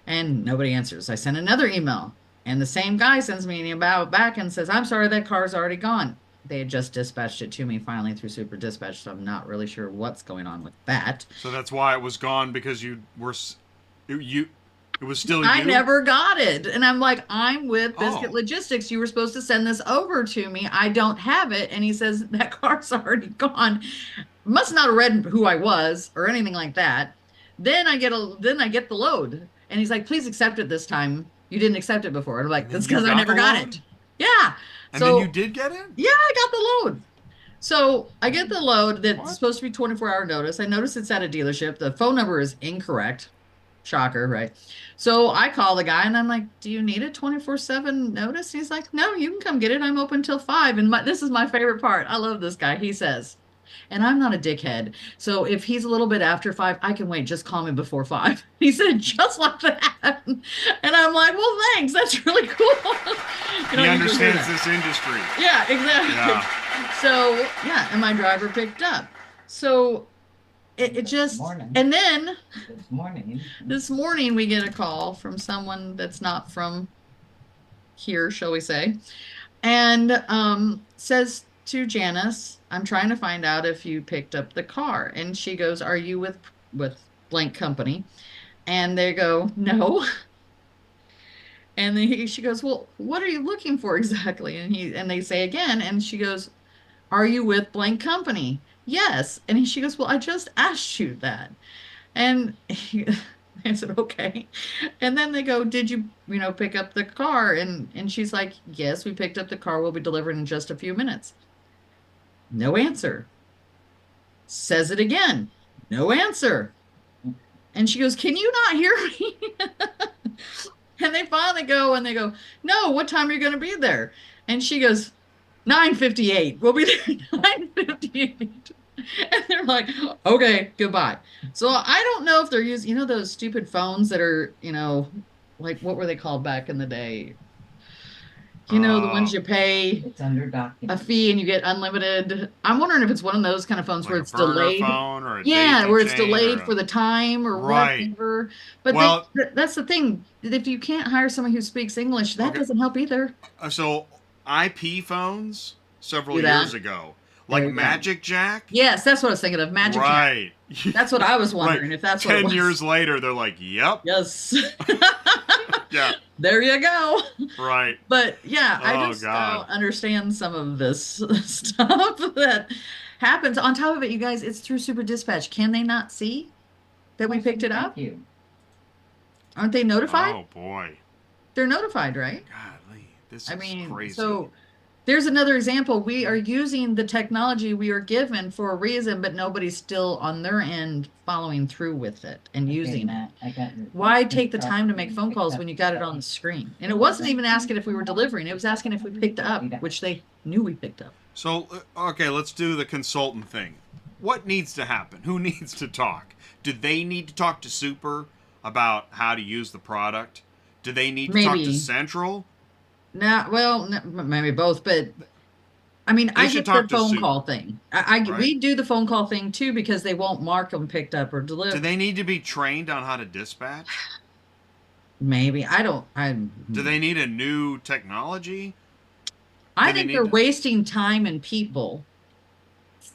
and nobody answers. I send another email, and the same guy sends me an email back and says, I'm sorry, that car's already gone. They had just dispatched it to me finally through Super Dispatch, so I'm not really sure what's going on with that. So that's why it was gone, because it was still you? I never got it. And I'm like, I'm with Biscuit Oh. Logistics. You were supposed to send this over to me. I don't have it. And he says, that car's already gone. Must not have read who I was or anything like that. Then I get the load. And he's like, please accept it this time. You didn't accept it before. And I'm like, And that's then you because I got never the got load? it. Yeah. And So then you did get it? yeah, I got the load. So I get the load that's What? supposed to be 24-hour notice. I notice it's at a dealership. The phone number is incorrect. Shocker, right? So I call the guy and I'm like, do you need a 24/7 notice? He's like, no, you can come get it. I'm open till 5. And this is my favorite part. I love this guy. He says, and I'm not a dickhead. So if he's a little bit after 5, I can wait. Just call me before 5. He said, just like that. And I'm like, well, thanks. That's really cool. You know, He you can do understands that. this industry. Yeah, exactly. Yeah. So yeah, and my driver picked up. So it just, Morning. and then This morning. this morning we get a call from someone that's not from here, shall we say, and says to Janice, I'm trying to find out if you picked up the car. And she goes, are you with blank company? And they go, no. And then she goes, well, what are you looking for exactly? And they say again, and she goes, are you with blank company? Yes. And she goes, well, I just asked you that. And I said, okay. And then they go, did you pick up the car? And she's like, yes, we picked up the car. We'll be delivering in just a few minutes. No answer. Says it again. No answer. And she goes, can you not hear me? And they finally go and they go, no, what time are you going to be there? And she goes, 9:58. We'll be there at 9:58. And they're like, okay, goodbye. So I don't know if they're using, those stupid phones that are, like, what were they called back in the day? The ones you pay It's under a document. fee and you get unlimited. I'm wondering if it's one of those kind of phones Like where a it's burner delayed. phone or a Yeah, daisy where it's chain delayed or for the time or Right. whatever. But Well- that's the thing. If you can't hire someone who speaks English, that Okay. doesn't help either. So IP phones several Do that. years ago, There like you go. Magic Jack. Yes, that's what I was thinking of. Magic Jack. Right. That's what I was wondering, if that's what it 10 was. years later, they're like, yep. Yes. Yeah. There you go. Right. But yeah, I Oh, just God. don't understand some of this stuff that happens. On top of it, you guys, it's through Super Dispatch. Can they not see that we picked it up? Thank you. Aren't they notified? Oh boy. They're notified, right? Golly, this is I mean, crazy. so there's another example. We are using the technology we are given for a reason, but nobody's still on their end following through with it and using it. Why take the time to make phone calls when you got it on the screen? And it wasn't even asking if we were delivering. It was asking if we picked up, which they knew we picked up. So, okay, let's do the consultant thing. What needs to happen? Who needs to talk? Do they need to talk to Super about how to use the product? Do they need to talk to Maybe. Central? No, well, maybe both, but I mean, I should get talk the to phone Super. call thing. Right. We do the phone call thing too because they won't mark them picked up or Do delivered. they need to be trained on how to dispatch? Maybe I don't. Do they need a new technology? I do they think need they're to- wasting time and people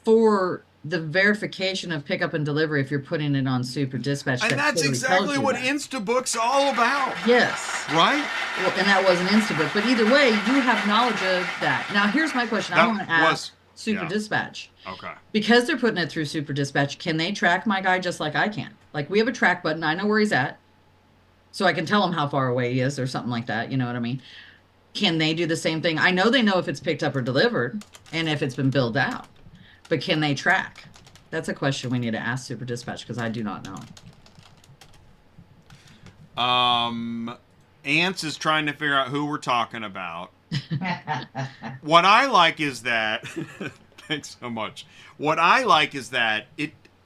for the verification of pickup and delivery if you're putting it on Super Dispatch. And that that's clearly exactly tells you what that. Instabook's all about. Yes. Right? Well, and that was an Instabook. But either way, you have knowledge of that. Now, here's my question. I That want to ask was- Super yeah. Dispatch. Okay. Because they're putting it through Super Dispatch, can they track my guy just like I can? Like, we have a track button. I know where he's at. So I can tell him how far away he is or something like that. You know what I mean? Can they do the same thing? I know they know if it's picked up or delivered and if it's been billed out. But can they track? That's a question we need to ask Super Dispatch because I do not know. Ants is trying to figure out who we're talking about. What I like is that thanks so much. What I like is that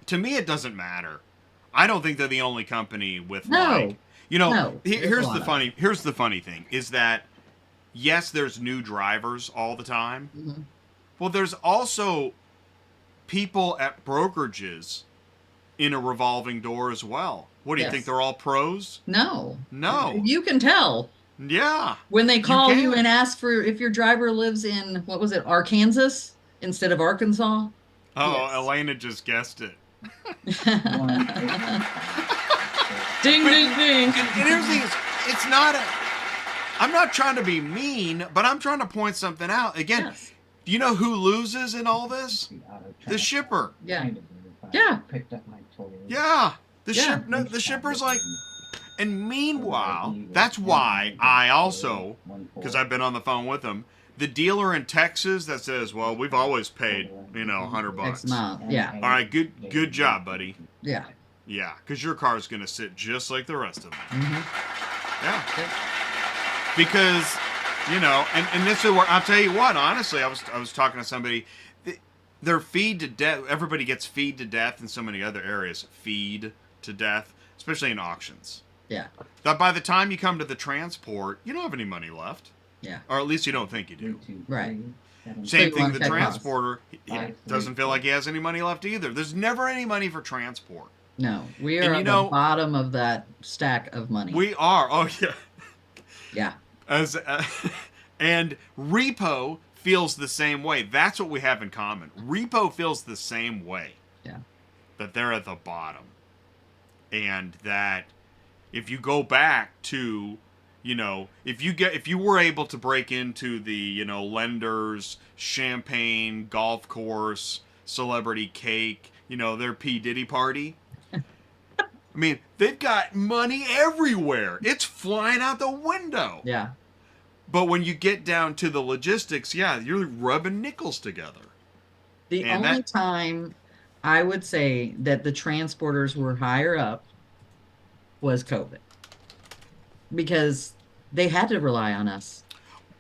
to me it doesn't matter. I don't think they're the only company with No. No. Here's the funny thing is that yes, there's new drivers all the time. Mm-hmm. Well, there's also people at brokerages in a revolving door as well. What do you Yes. think? They're all pros? No. No. You can tell. Yeah. When they call you can. and ask for if your driver lives in, what was it, Arkansas instead of Arkansas? Oh, Yes. Elena just guessed it. Ding, ding, ding. And here's the thing: it's not I'm not trying to be mean, but I'm trying to point something out. Again, Yes. do you know who loses in all this? The shipper. Yeah. Yeah. Picked up my total. Yeah. The Yeah. the shipper's like. And meanwhile, that's why I also, because I've been on the phone with them, the dealer in Texas that says, "Well, we've always paid, $100 X bucks." amount. Yeah. All right, good job, buddy. Yeah. Yeah, because your car's gonna sit just like the rest of them. Mm-hmm. Yeah. Because, and this is where I'll tell you what. Honestly, I was talking to somebody. They're feed to death. Everybody gets feed to death in so many other areas. Feed to death, especially in auctions. Yeah. That by the time you come to the transport, you don't have any money left, Yeah. or at least you don't think you do. Right. Same you thing. wanna The cut costs. transporter he doesn't feel like he has any money left either. There's never any money for transport. No. We And are at the bottom of that stack of money. We are. Oh yeah. Yeah. And repo feels the same way. That's what we have in common. Repo feels the same way. Yeah. That they're at the bottom, and that if you go back to, if you were able to break into the, lenders, champagne, golf course, celebrity cake, their P. Diddy party. I mean, they've got money everywhere. It's flying out the window. Yeah. But when you get down to the logistics, yeah, you're rubbing nickels together. The And only time I would say that the transporters were higher up was COVID. Because they had to rely on us.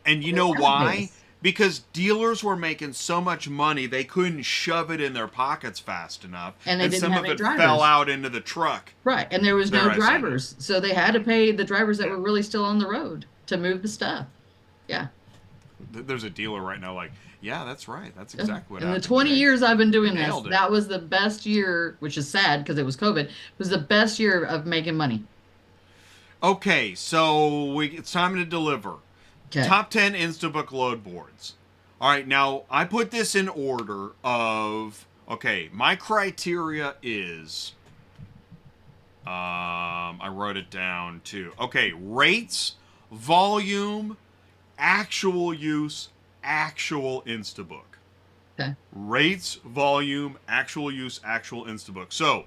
And you know why? Yes. Because dealers were making so much money, they couldn't shove it in their pockets fast enough. And they didn't some have of any it drivers. fell out into the truck. Right. And there was There no I said it. drivers. So they had to pay the drivers that were really still on the road to move the stuff. Yeah. There's a dealer right now like, yeah, that's right. That's exactly what In the happened. 20 Jay. years I've been doing this, Nailed it. that was the best year, which is sad because it was COVID, was the best year of making money. Okay, so it's time to deliver. Okay. Top 10 Insta Book Load Boards. All right, now I put this in order of, okay, my criteria is, I wrote it down too. Okay, rates, volume, actual use, actual Instabook. Okay. Rates, volume, actual use, actual Instabook. So,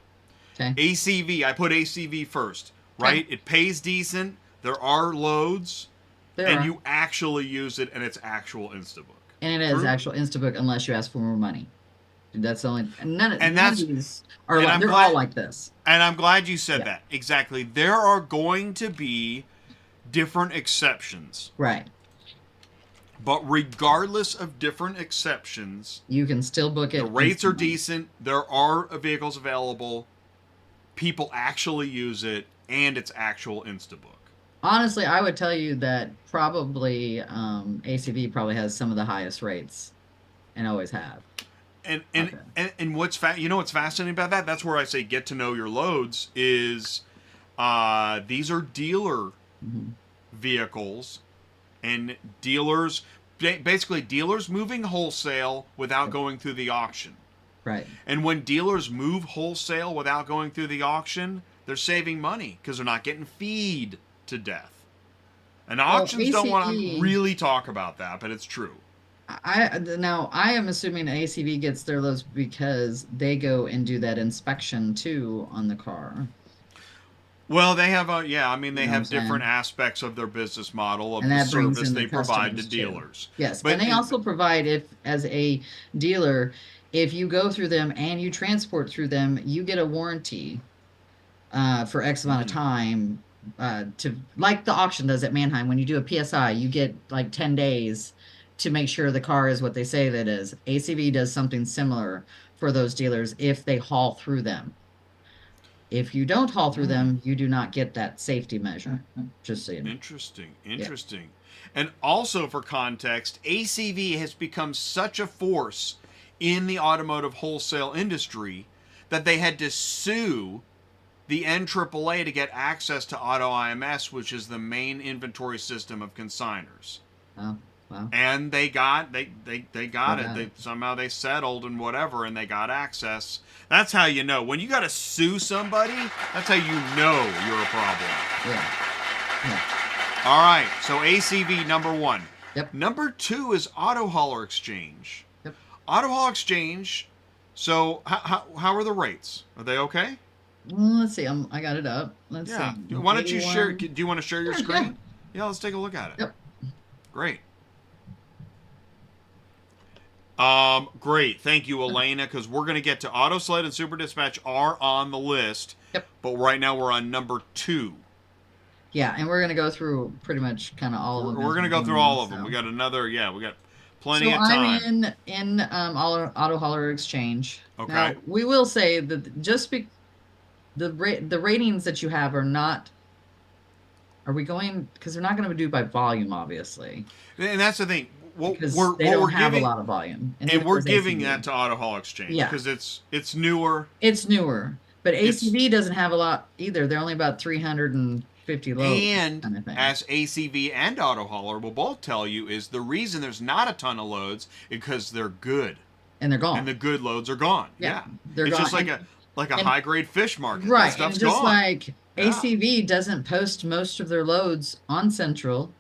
Okay. ACV, I put ACV first, right? It pays decent. There are loads, There and are. you actually use it, and it's actual Instabook. And it is True. actual Instabook unless you ask for more money. That's the only. None of that's- these are and like, I'm they're glad- all like this. And I'm glad you said Yeah. that. Exactly. There are going to be different exceptions. Right. But regardless of different exceptions, You can still book it. the rates are instantly. decent. There are vehicles available. People actually use it, and it's actual Instabook. Honestly, I would tell you that probably ACV probably has some of the highest rates and always have. And Okay. what's what's fascinating about that? That's where I say get to know your loads is these are dealer Mhm. vehicles and dealers basically dealers moving wholesale without going through the auction. Right. And when dealers move wholesale without going through the auction, they're saving money because they're not getting feed to death. And Well, auctions don't want to ACV, really talk about that, but it's true. now I am assuming ACV gets their loads because they go and do that inspection too on the car. Well, they have I mean, You they know what I'm have different saying? aspects of their business model of And the that brings service in they the provide to customers too. dealers. Yes, But and they also provide, if as a dealer, if you go through them and you transport through them, you get a warranty for X amount of time to, like the auction does at Manheim. When you do a PSI, you get like 10 days to make sure the car is what they say that is. ACV does something similar for those dealers if they haul through them. If you don't haul through them, you do not get that safety measure. Just so you know. Interesting. And also for context, ACV has become such a force in the automotive wholesale industry that they had to sue the NAAA to get access to Auto IMS, which is the main inventory system of consigners. Oh, wow. And they got it. it. Somehow they settled and whatever, and they got access. That's how you know. When you got to sue somebody, that's how you know you're a problem. Yeah. All right, so ACV number 1. Yep. Number 2 is Auto Hauler Exchange. Yep. Auto Hauler Exchange. So how are the rates? Are they okay? Well, let's see. I got it up. Let's Yeah. see. Why don't you share? 81. Do you want to share your Sure, screen? Yeah, let's take a look at it. Yep. Great. Great. Thank you, Elena, because we're going to get to AutoSled and Super Dispatch are on the list. Yep. But right now we're on number 2. Yeah, and we're gonna go through pretty much kind of all of them. We're going to go through all of them. We got another. Yeah, we got plenty of time. I'm in Auto Hauler Exchange. Okay. Now, we will say that just the ratings that you have are not. Are we going? Because they're not going to do by volume, obviously. And that's the thing. Because they don't have a lot of volume, and we're giving ACV. that to Auto Hauler Exchange Yeah. because it's newer. It's newer, but ACV doesn't have a lot either. They're only about 350 loads. And kind of thing. as ACV and Auto Hauler will both tell you, is the reason there's not a ton of loads because they're good. And they're gone. And the good loads are gone. Yeah. They're it's gone. just like a high grade fish market. Right. That stuff's And just gone. like ACV doesn't post most of their loads on Central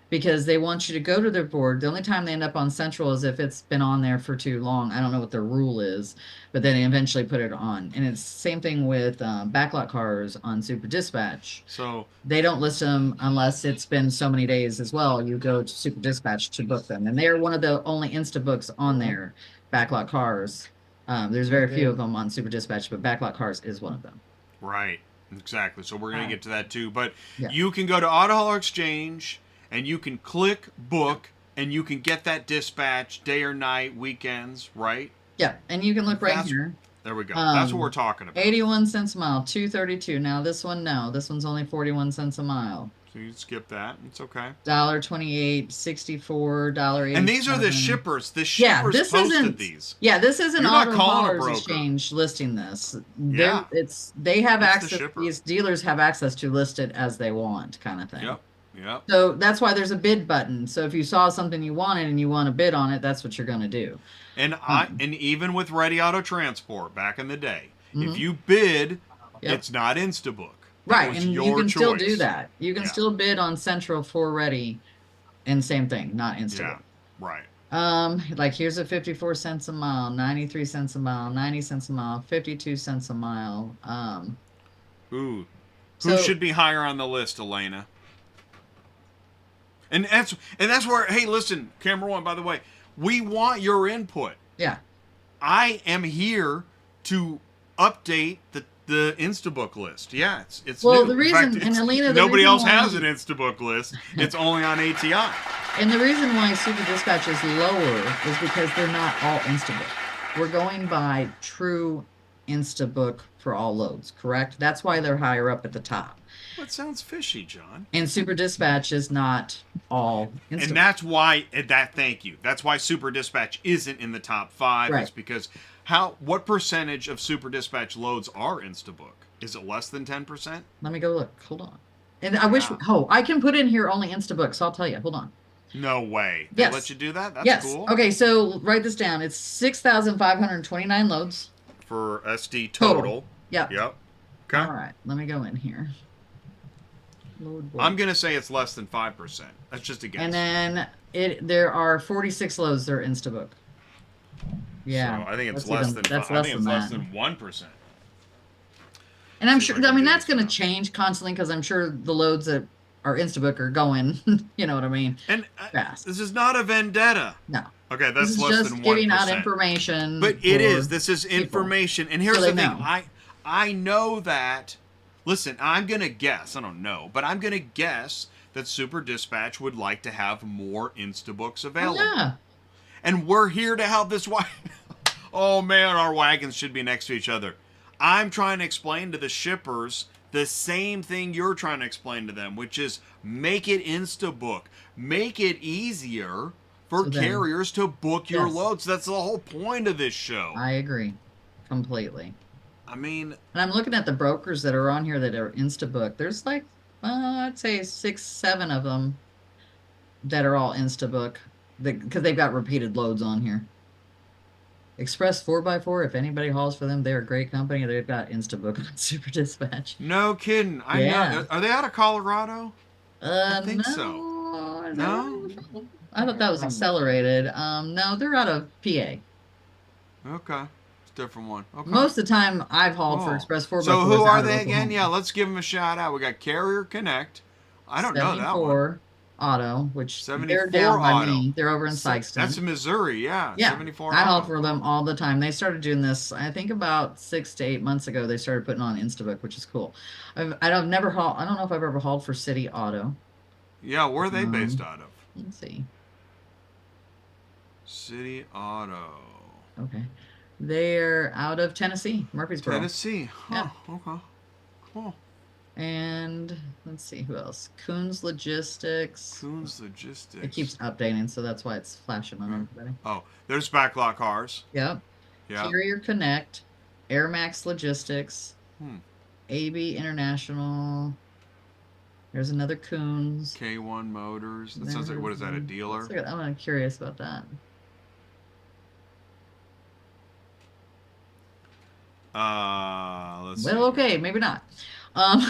because they want you to go to their board. The only time they end up on Central is if it's been on there for too long. I don't know what their rule is, but then they eventually put it on. And it's the same thing with backlot cars on Super Dispatch. So they don't list them unless it's been so many days as well. You go to Super Dispatch to book them. And they're one of the only Insta books on there, backlot cars. There's very few of them on Super Dispatch, but backlot cars is one of them. right. Exactly. So we're going to get to that too. But Yeah. you can go to Auto Hauler Exchange and you can click book and you can get that dispatch day or night, weekends, right? Yeah, and you can look right That's- here. There we go. That's what we're talking about. 81 cents a mile, 232. Now this one, no. This one's only 41 cents a mile. So you skip that. It's okay. $1.28, $64, $1.80. And these are the shippers. The Yeah, shippers this posted isn't. these. Yeah, this isn't You're not Auto calling a Haulers broker. Exchange listing this. Yeah. They have It's the access. shipper. These dealers have access to list it as they want, kind of thing. Yep. So that's why there's a bid button. So if you saw something you wanted and you want to bid on it, that's what you're going to do. And and even with Ready Auto Transport back in the day, Mhm. if you bid, Yep. it's not Instabook. Right, It was and you your can still do choice. that. You can Yeah. still bid on Central for Ready, and same thing, not Yeah, Insta. right. Like here's a 54 cents a mile, 93 cents a mile, 90 cents a mile, 52 cents a mile. Ooh, who So- should be higher on the list, Elena? And that's where. Hey, listen, Camera One. By the way, we want your input. Yeah, I am here to update the Instabook list. Yeah, it's Well, new. the In reason- fact, and Alina, the nobody reason else why- has an Instabook list. It's only on ATI. and the reason why Super Dispatch is lower is because they're not all Instabook. We're going by true Instabook for all loads, correct? That's why they're higher up at the top. That sounds fishy, John. And Super Dispatch is not all Instabook. And that's why thank you. That's why Super Dispatch isn't in the top 5. Right. It's because what percentage of Super Dispatch loads are Instabook? Is it less than 10%? Let me go look. Hold on. And I wish, I can put in here only Instabook, so I'll tell you. Hold on. No way. They Yes. let you do that? That's Yes. cool. Okay, so write this down. It's 6,529 loads. For SD total. Yep. Yep. Okay. All right. Let me go in here. Load board. I'm going to say it's less than 5%. That's just a guess. And then there are 46 loads that are Instabook. Yeah. So I think it's that's less even- than that's 5. I think it's less less than than 1%. And I'm See sure, if I I can mean, do that's this going to now. change constantly because I'm sure the loads that are Instabook are going, you know what I mean? And Fast. this is not a vendetta. No. Okay, This that's is less just than 1%. giving out information. But it for is. This is people. information. And here's So the they thing. know. I know that. Listen, I'm going to guess. I don't know. But I'm going to guess that Super Dispatch would like to have more Instabooks Oh, available. yeah. And we're here to help this wagon. Oh, man, our wagons should be next to each other. I'm trying to explain to the shippers the same thing you're trying to explain to them, which is make it Instabook. Make it easier for So then- carriers to book your Yes. loads. That's the whole point of this show. I agree completely. I mean, And I'm looking at the brokers that are on here that are Instabook. There's like, I'd say 6, 7 of them that are all Instabook because they've got repeated loads on here. Express 4x4, if anybody hauls for them, they're a great company. They've got Instabook on Super Dispatch. no kidding. I Yeah. know. Are they out of Colorado? think No, so. is No? that right? I thought that was accelerated. No, they're out of PA. Okay. It's a different one. Okay. Most of the time I've hauled for Oh. Express 4x4. So who out are of they again? Oklahoma. Yeah, let's give them a shout out. We got Carrier Connect. I don't know that one. 74 Auto, which they're 74 down by Auto. me. They're over in Sykeston. That's in Missouri, yeah. Yeah, 74 I haul Auto. for them all the time. They started doing this, I think, about 6 to 8 months ago. They started putting on Instabook, which is cool. I've never hauled. I don't know if I've ever hauled for City Auto. Yeah, where are they based out of? Let's see. City Auto. Okay, they're out of Tennessee, Murfreesboro. Tennessee. Huh. Okay. Cool. And let's see who else. Coons Logistics. Coons Logistics. It keeps updating, so that's why it's flashing on everybody. Oh, there's Backlot Cars. Yep. Yeah. Carrier Connect, Air Max Logistics, Hmm. AB International. There's another Coons. K1 Motors. That sounds like, what is that, a dealer? I'm curious about that. Let's Well, see. okay, maybe not. Um,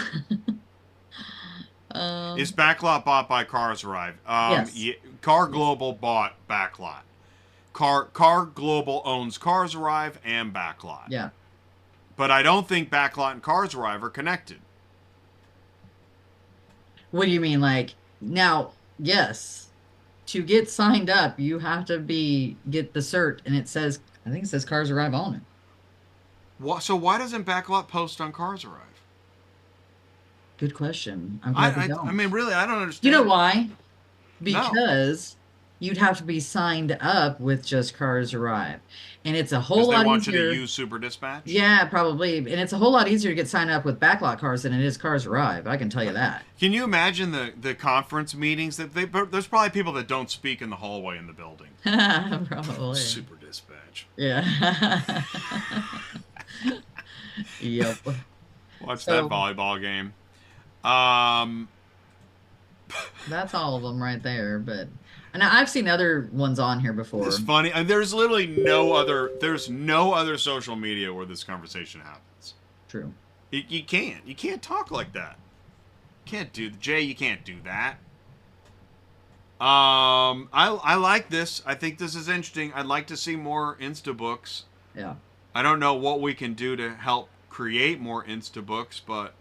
Is Backlot bought by CarsArrive? Yes. Car Global bought Backlot. Car Global owns CarsArrive and Backlot. yeah. But I don't think Backlot and CarsArrive are connected. What do you mean? Like, now, yes, to get signed up, you have to get the cert, and it says, I think it says CarsArrive on it. So why doesn't Backlot post on CarsArrive? Good question. I'm glad they don't. I mean, really, I don't understand. You know why? No. Because you'd have to be signed up with just CarsArrive, and it's a whole Because lot they want easier. you to use Super Dispatch? Yeah, probably, and it's a whole lot easier to get signed up with Backlot Cars than it is CarsArrive. I can tell you that. Can you imagine the conference meetings that there's probably people that don't speak in the hallway in the building. Probably. Super Dispatch. Yeah. Yep. Watch So- that volleyball game. That's all of them right there. But and I've seen other ones on here before. It's funny. There's literally there's no other social media where this conversation happens. True. You can't talk like that. Jay, you can't do that. I like this. I think this is interesting. I'd like to see more Instabooks. Yeah. I don't know what we can do to help create more Instabooks, but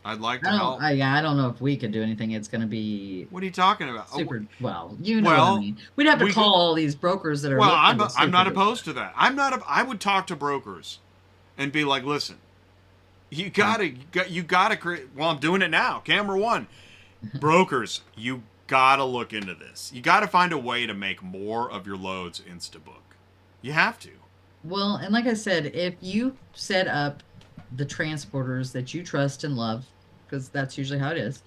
I'd like to help. I don't know if we could do anything. It's going to be What are you talking about? super. Well, you know what Well, I mean. We'd have to we call all these brokers that are. Well, looking to I'm not super- opposed to that. I would talk to brokers and be like, listen, you gotta create. Well, I'm doing it now. Camera one, brokers, you gotta look into this. You gotta find a way to make more of your loads Instabook. You have to. Well, and like I said, if you set up the transporters that you trust and love, because that's usually how it is,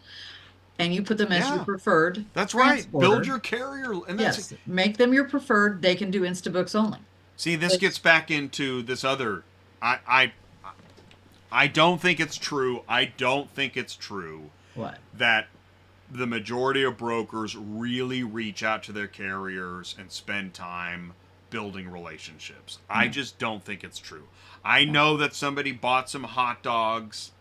and you put them as your Yeah, preferred that's right. Build transporter, your carrier, and that's yes, make them your preferred. They can do Instabooks only. see. This But gets back into this other. I don't think it's true. I don't think it's true what? that the majority of brokers really reach out to their carriers and spend time building relationships. I No. just don't think it's true. I know that somebody bought some hot dogs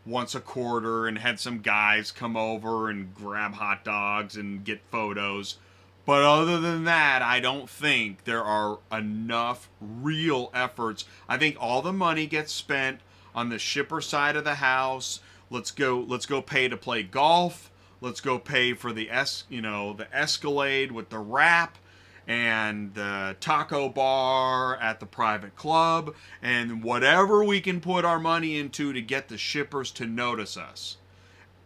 once a quarter and had some guys come over and grab hot dogs and get photos. But other than that, I don't think there are enough real efforts. I think all the money gets spent on the shipper side of the house. Let's go pay to play golf. Let's go pay for the the Escalade with the wrap and the taco bar at the private club and whatever we can put our money into to get the shippers to notice us.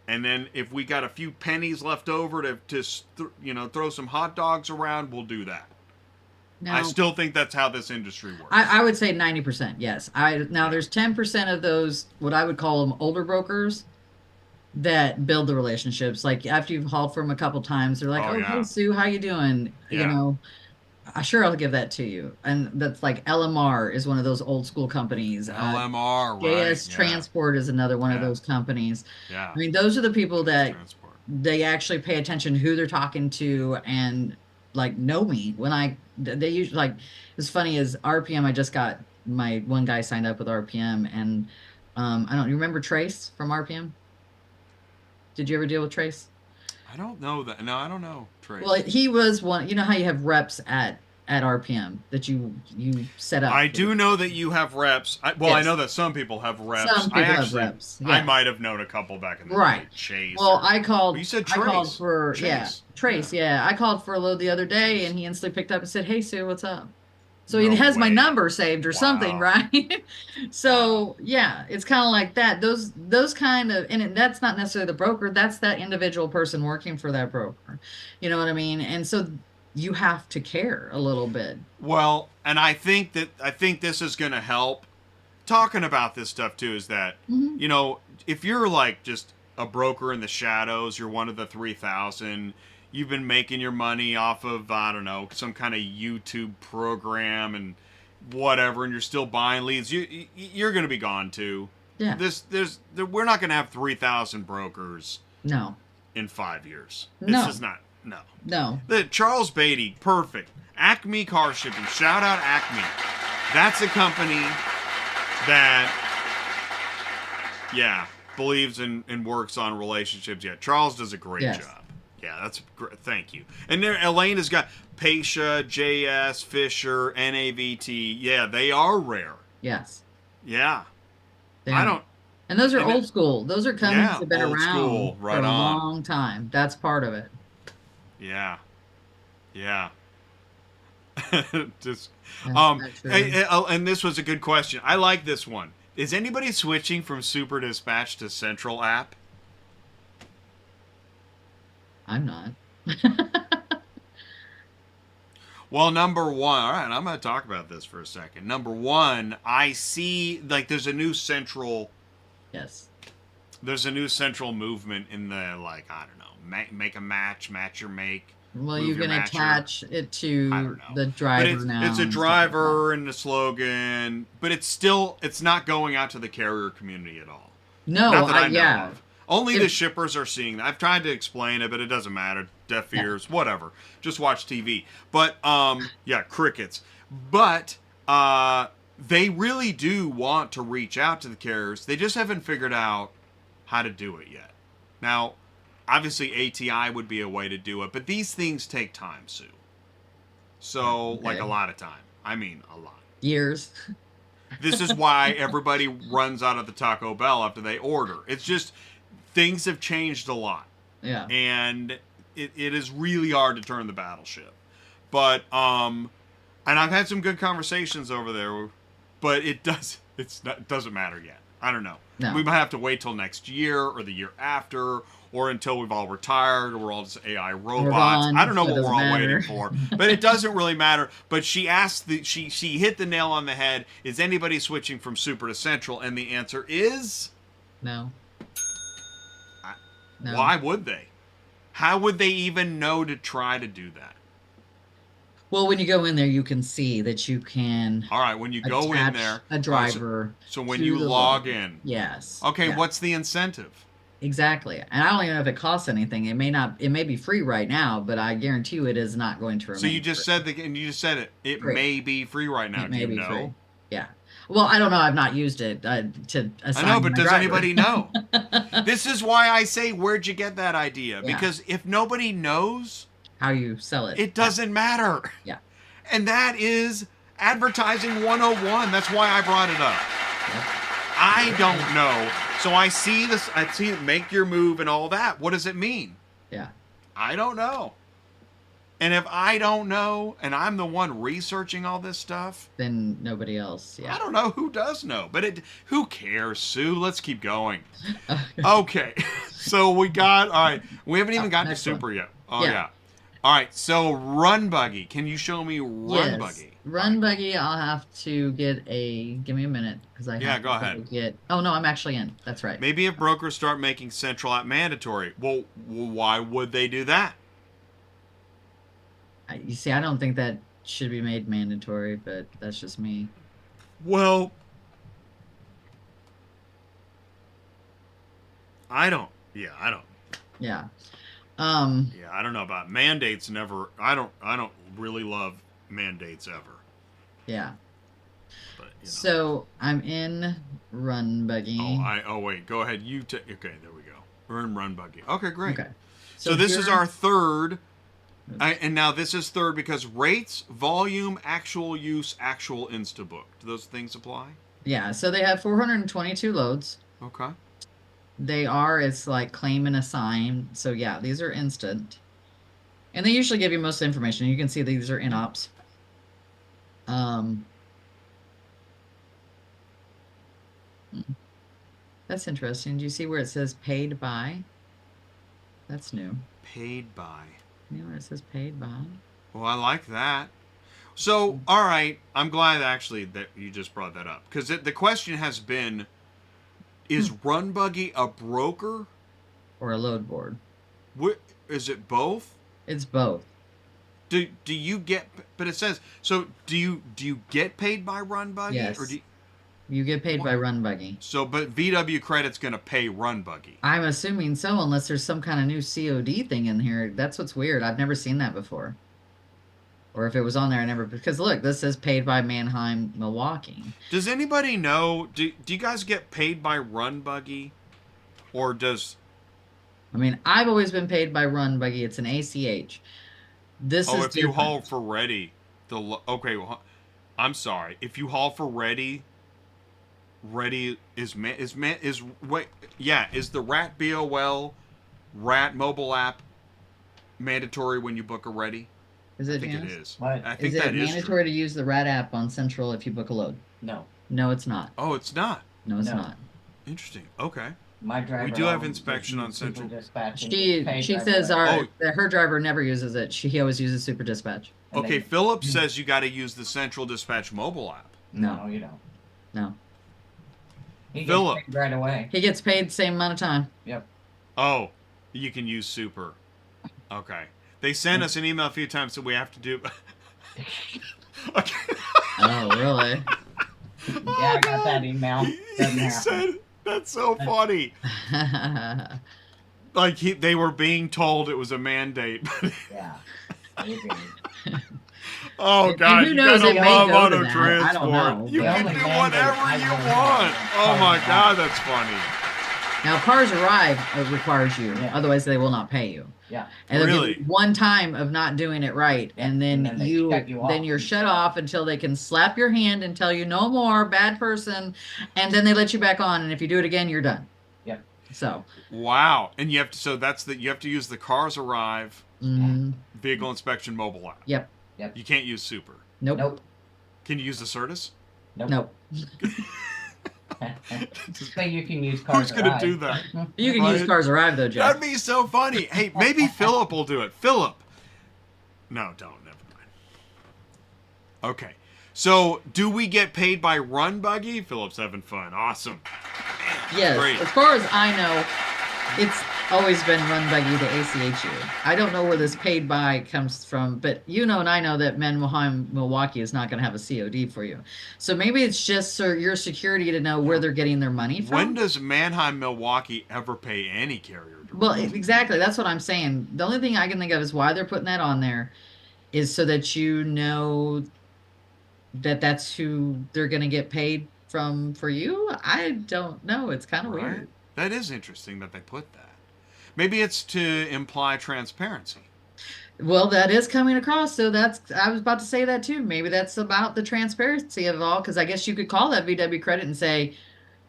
And then if we got a few pennies left over to throw some hot dogs around, we'll do that. No. I still think that's how this industry works. I would say 90%, yes. Now there's 10% of those, what I would call them older brokers, that build the relationships. Like after you've hauled for them a couple times, they're like, Oh, "Oh, yeah. hey Sue, how you doing?" You Yeah. know, sure, I'll give that to you. And that's like LMR is one of those old school companies. LMR, right? JS Yeah. Transport is another one of Yeah. those companies. Yeah. I mean, those are the people that Transport. they actually pay attention who they're talking to and like know me when they usually like. It's funny is RPM. I just got my one guy signed up with RPM, and I don't. You remember Trace from RPM? Did you ever deal with Trace? I don't know that. No, I don't know. Trace. Well, he was one. You know how you have reps at RPM that you set up. I do know that you have reps. I Yes. know that some people have reps. Some people have reps, I yeah. might have known a couple back in the Right. day. Chase. Well, I called. You said I called Trace. for Chase. Trace. Yeah, I called for a load the other day, and he instantly picked up and said, "Hey Sue, what's up?" So No he has my way. number saved or something, Wow. right? So yeah, it's kind of like that. Those kind of, that's not necessarily the broker. That's that individual person working for that broker. You know what I mean? And so you have to care a little bit. Well, and I think this is going to help. Talking about this stuff too is that Mhm. if you're like just a broker in the shadows, you're one of the 3,000. You've been making your money off of I don't know some kind of YouTube program and whatever, and you're still buying leads. You're going to be gone too. Yeah. We're not going to have 3,000 brokers No. in 5 years. No. This is not. No. No. The Charles Beatty, perfect. Acme Car Shipping. Shout out Acme. That's a company that, believes in and works on relationships. Yeah, Charles does a great Yes. job. Yeah, that's great. Thank you. And there, Elaine has got Pasha, JS, Fisher, NAVT. Yeah, they are rare. Yes. Yeah. They I are. don't. And those are and old school. Those are companies Yeah, that have been old around school, right for a on. long time. That's part of it. Yeah. Yeah. Just That's not true. and this was a good question. I like this one. Is anybody switching from Super Dispatch to Central app? I'm not. Well, number one, all right, I'm going to talk about this for a second. Number one, I see like there's a new central Yes. movement in the like I don't know, make a match your make. Well, Move you your can matcher. attach it I to don't know. the But driver it's now. a and stuff like driver and a slogan, but it's not going out to the carrier community at all. that. No, Not that I know yeah. of. Only If- the shippers are seeing that. I've tried to explain it, but it doesn't matter. Deaf ears, whatever. Just watch TV. But crickets. But they really do want to reach out to the carriers. They just haven't figured out how to do it yet. Now, obviously ATI would be a way to do it, but these things take time, Sue. So, like Okay. a lot of time. I mean, a lot. Years. This is why everybody runs out of the Taco Bell after they order. It's just things have changed a lot, Yeah. and it is really hard to turn the battleship. But and I've had some good conversations over there, but it doesn't matter yet. I don't know. No. We might have to wait till next year or the year after, or until we've all retired, or we're all just AI robots. gone, I don't know so it what we're doesn't all waiting matter. for, but it doesn't really matter. But she asked, she hit the nail on the head. Is anybody switching from Super to Central? And the answer is No. No. why would they? How would they even know to try to do that? Well, when you go in there, you can see that you can All right, when you go in attach there, a driver. so when to you the log load. in, Yes. okay, Yeah. what's the incentive? Exactly. And I don't even know if it costs anything. It may be free right now, but I guarantee you it is not going to remain. So you just free. said it. It Free. may be free right now. It Do may you be know? free. Yeah. Well, I don't know. I've not used it to assign I know, but my does driver. anybody know? This is why I say, where'd you get that idea? Yeah. Because if nobody knows, How you sell it. it doesn't matter. Yeah. And that is advertising 101. That's why I brought it up. Yep. I don't know. So I see this, I see it, make your move and all that. What does it mean? Yeah. I don't know. And if I don't know, and I'm the one researching all this stuff, Then nobody else. Yeah. I don't know who does know. But who cares, Sue? Let's keep going. Okay. So we got, all right. We haven't even gotten to next one. Super yet. Oh, Yeah. yeah. All right. So RunBuggy. Can you show me RunBuggy? Yes. RunBuggy, I'll have to give me a minute because I have go to ahead. get. Oh no, I'm actually in. That's right. Maybe if brokers start making Central app mandatory. Well, why would they do that? You see, I don't think that should be made mandatory, but that's just me. Well, I don't. Yeah, I don't. Yeah. Yeah, I don't know about mandates. Never. I don't really love mandates ever. Yeah. But you know. So I'm in RunBuggy. Oh wait. Go ahead. Okay, there we go. We're in RunBuggy. Okay, great. Okay. So this is here- our third. And now this is third because rates, volume, actual use, actual Instabook. Do those things apply? Yeah. So they have 422 loads. Okay. It's like claim and assign. So yeah, these are instant. And they usually give you most of the information. You can see these are in ops. That's interesting. Do you see where it says paid by? That's new. Paid by. You know where it says paid by? Well, I like that. So, all right, I'm glad actually that you just brought that up because the question has been: is RunBuggy a broker? Or a load board? Is it both? It's both. Do you get? But it says so. Do you get paid by RunBuggy? Yes. Or You get paid by RunBuggy. so, but VW Credit's going to pay RunBuggy. I'm assuming so, unless there's some kind of new COD thing in here. That's what's weird. I've never seen that before. Or if it was on there, I never... Because look, this says paid by Mannheim, Milwaukee. Does anybody know? Do you guys get paid by RunBuggy, or does? I mean, I've always been paid by RunBuggy. It's an ACH. This is Oh, if you different. haul for Ready, okay. Well, I'm sorry. If you haul for Ready is the Rat BOL Rat mobile app mandatory when you book a Ready? Is I it, think it Janice? is. What? I think Is it that is mandatory true. to use the RAT app on Central if you book a load? No. No, it's not. Oh, it's not. No, it's No. not. Interesting. Okay. My driver. do have always inspection on uses Super Central. Dispatch and She gets paid she right says away. that her driver never uses it. He always uses Super Dispatch. And Okay. they- Philip says you got to use the Central Dispatch mobile app. No, you don't. No. He gets Philip. paid right away. He gets paid the same amount of time. Yep. Oh, you can use Super. Okay. They sent us an email a few times, so we have to do. Okay. Oh, really? Yeah, I got that email. Doesn't He happen. said that's so funny. Like they were being told it was a mandate. Yeah. Maybe. Oh And God, who you knows, gotta it may love go auto to that. I don't know, transport. You but- can The do only mandate whatever I you know want. is Oh my cars God, that's funny. Now, CarsArrive requires you. Yeah. Otherwise, they will not pay you. Yeah. And they'll give Really? you one time of not doing it right, and then, And then they shut you off. then you're shut off until they can slap your hand and tell you no more, bad person, and then they let you back on. And if you do it again, you're done. Yep. So, Wow, and you have to. So you have to use the CarsArrive mm, vehicle inspection mobile app. yep, You can't use Super. nope, Nope. Can you use the Certus? Nope. nope. But you can use Who's going to CarsArrive. do that? You can use Right. CarsArrive though, Jeff. That'd be so funny. Hey, maybe Philip will do it. Philip. No, don't. Never mind. Okay. So, do we get paid by RunBuggy? Philip's having fun. Awesome. Yes, Great. as far as I know, it's always been RunBuggy to ACH you. I don't know where this paid by comes from, but you know and I know that Manheim, Milwaukee is not going to have a COD for you. So maybe it's just your security to know where they're getting their money from. When does Manheim, Milwaukee ever pay any carrier? Well, exactly. That's what I'm saying. The only thing I can think of is why they're putting that on there is so that you know that that's who they're going to get paid from for you. I don't know. It's kind of Right? weird. That is interesting that they put that. Maybe it's to imply transparency. Well, that is coming across. So I was about to say that too. Maybe that's about the transparency of it all. Because I guess you could call that VW credit and say,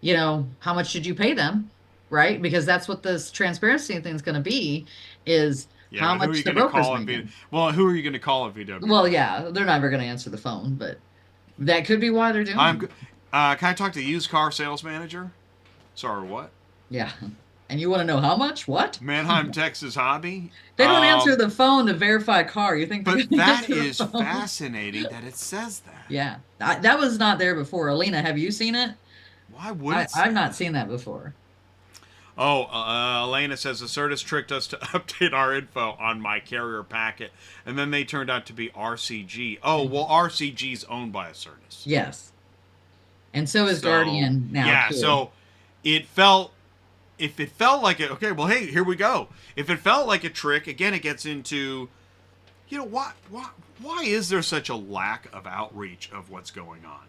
you know, how much did you pay them? Right? Because that's what this transparency thing is going to be is Yeah, how but who are much you the going to broker's call it? making. Well, who are you going to call it VW? Well, yeah, they're never going to answer the phone, but that could be why they're doing it. Can I talk to the used car sales manager? Sorry, what? Yeah. And you want to know how much? What? Manheim, Texas hobby? They don't answer the phone to verify a car. You think they're But gonna that answer the is phone? fascinating that it says that. Yeah. That was not there before. Alina, have you seen it? Why would it say I've not that? seen that before. Oh, Elena says the Certus tricked us to update our info on my carrier packet, and then they turned out to be RCG. Oh, well, RCG's owned by a Certus. Yes. And so is Guardian now. Yeah, too. so if it felt like it, okay, well, hey, here we go. If it felt like a trick, again, it gets into, you know, why is there such a lack of outreach of what's going on?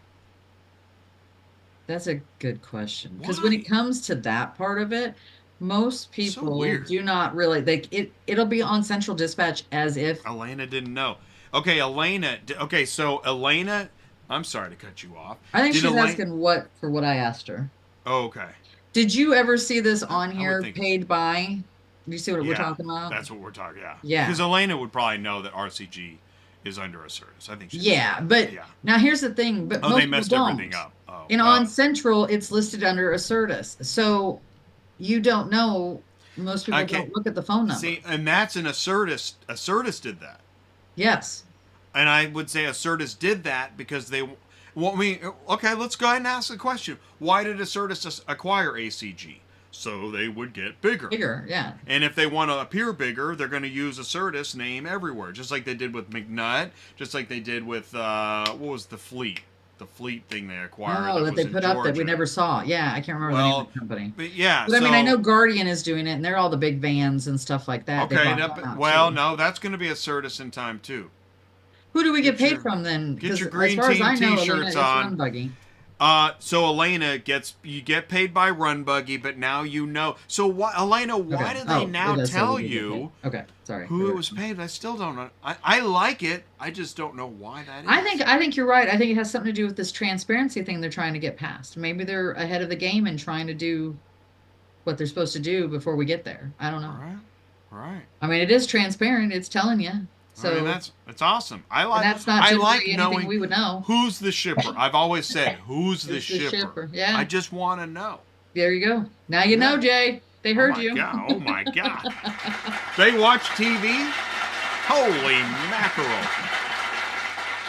That's a good question. Because when Why? it comes to that part of it, most people weird. do not really it'll be on central dispatch as if Elena didn't know. Okay, so Elena, I'm sorry to cut you off. I think Did she's Elena- asking what I asked her. Oh, okay. Did you ever see this on I would here think- paid by? Do you see what we're Yeah, talking about? That's what we're talking. Yeah. Yeah. Because Elena would probably know that RCG is under a Certus. I think. Yeah, but Yeah. now here's the thing. But Oh, most they people messed don't. everything up. Oh, And on Central, it's listed under a Certus. So you don't know. Most people don't look at the phone number. See, and that's an Certus. A Certus did that. Yes. And I would say a Certus did that because they. Well, I mean, okay, let's go ahead and ask the question. Why did a Certus acquire ACG? So they would get bigger. Bigger, yeah. And if they want to appear bigger, they're going to use a Certus name everywhere, just like they did with McNutt, just like they did with what was the Fleet thing they acquired. Oh, that they was in put up that we Georgia. never saw. Yeah, I can't remember the name of the company. But yeah, But I mean, I so- know Guardian is doing it, and they're all the big vans and stuff like that. They Okay, bought them out, well, too. no, that's going to be a Certus in time too. Who do we get Get paid your- from then? get 'Cause your as green far as team I know, t-shirts Elena, it's on. RunBuggy. So Elena you get paid by RunBuggy, but now you know. So Elena, why Okay. do they Oh, now it does say tell we get you paid. Okay, sorry. who it was paid? I still don't know. I like it. I just don't know why that is. I think you're right. I think it has something to do with this transparency thing they're trying to get past. Maybe they're ahead of the game and trying to do what they're supposed to do before we get there. I don't know. Right. I mean, it is transparent. It's telling you. So I mean, that's awesome. I and like. that's not I typically like anything knowing we would know. who's the shipper. I've always said, who's the Who's the shipper? shipper? Yeah. I just want to know. There you go. Now you know, Jay. They heard oh my you. God, oh my God. They watch TV? Holy mackerel.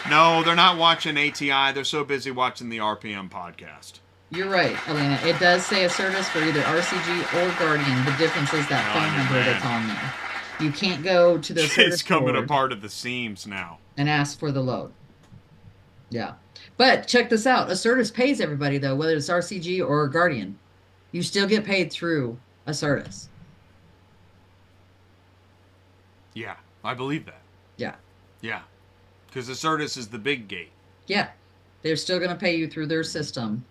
No, they're not watching ATI. They're so busy watching the RPM podcast. You're right, Elena. It does say a service for either RCG or Guardian. The difference is that phone number man. that's on there. You can't go to the It's service coming board apart at the seams now. and ask for the load. Yeah. But check this out. A Certus pays everybody, though, whether it's RCG or Guardian. You still get paid through a Certus. Yeah, I believe that. Yeah. Yeah. Because the Certus is the big gate. Yeah. They're still going to pay you through their system.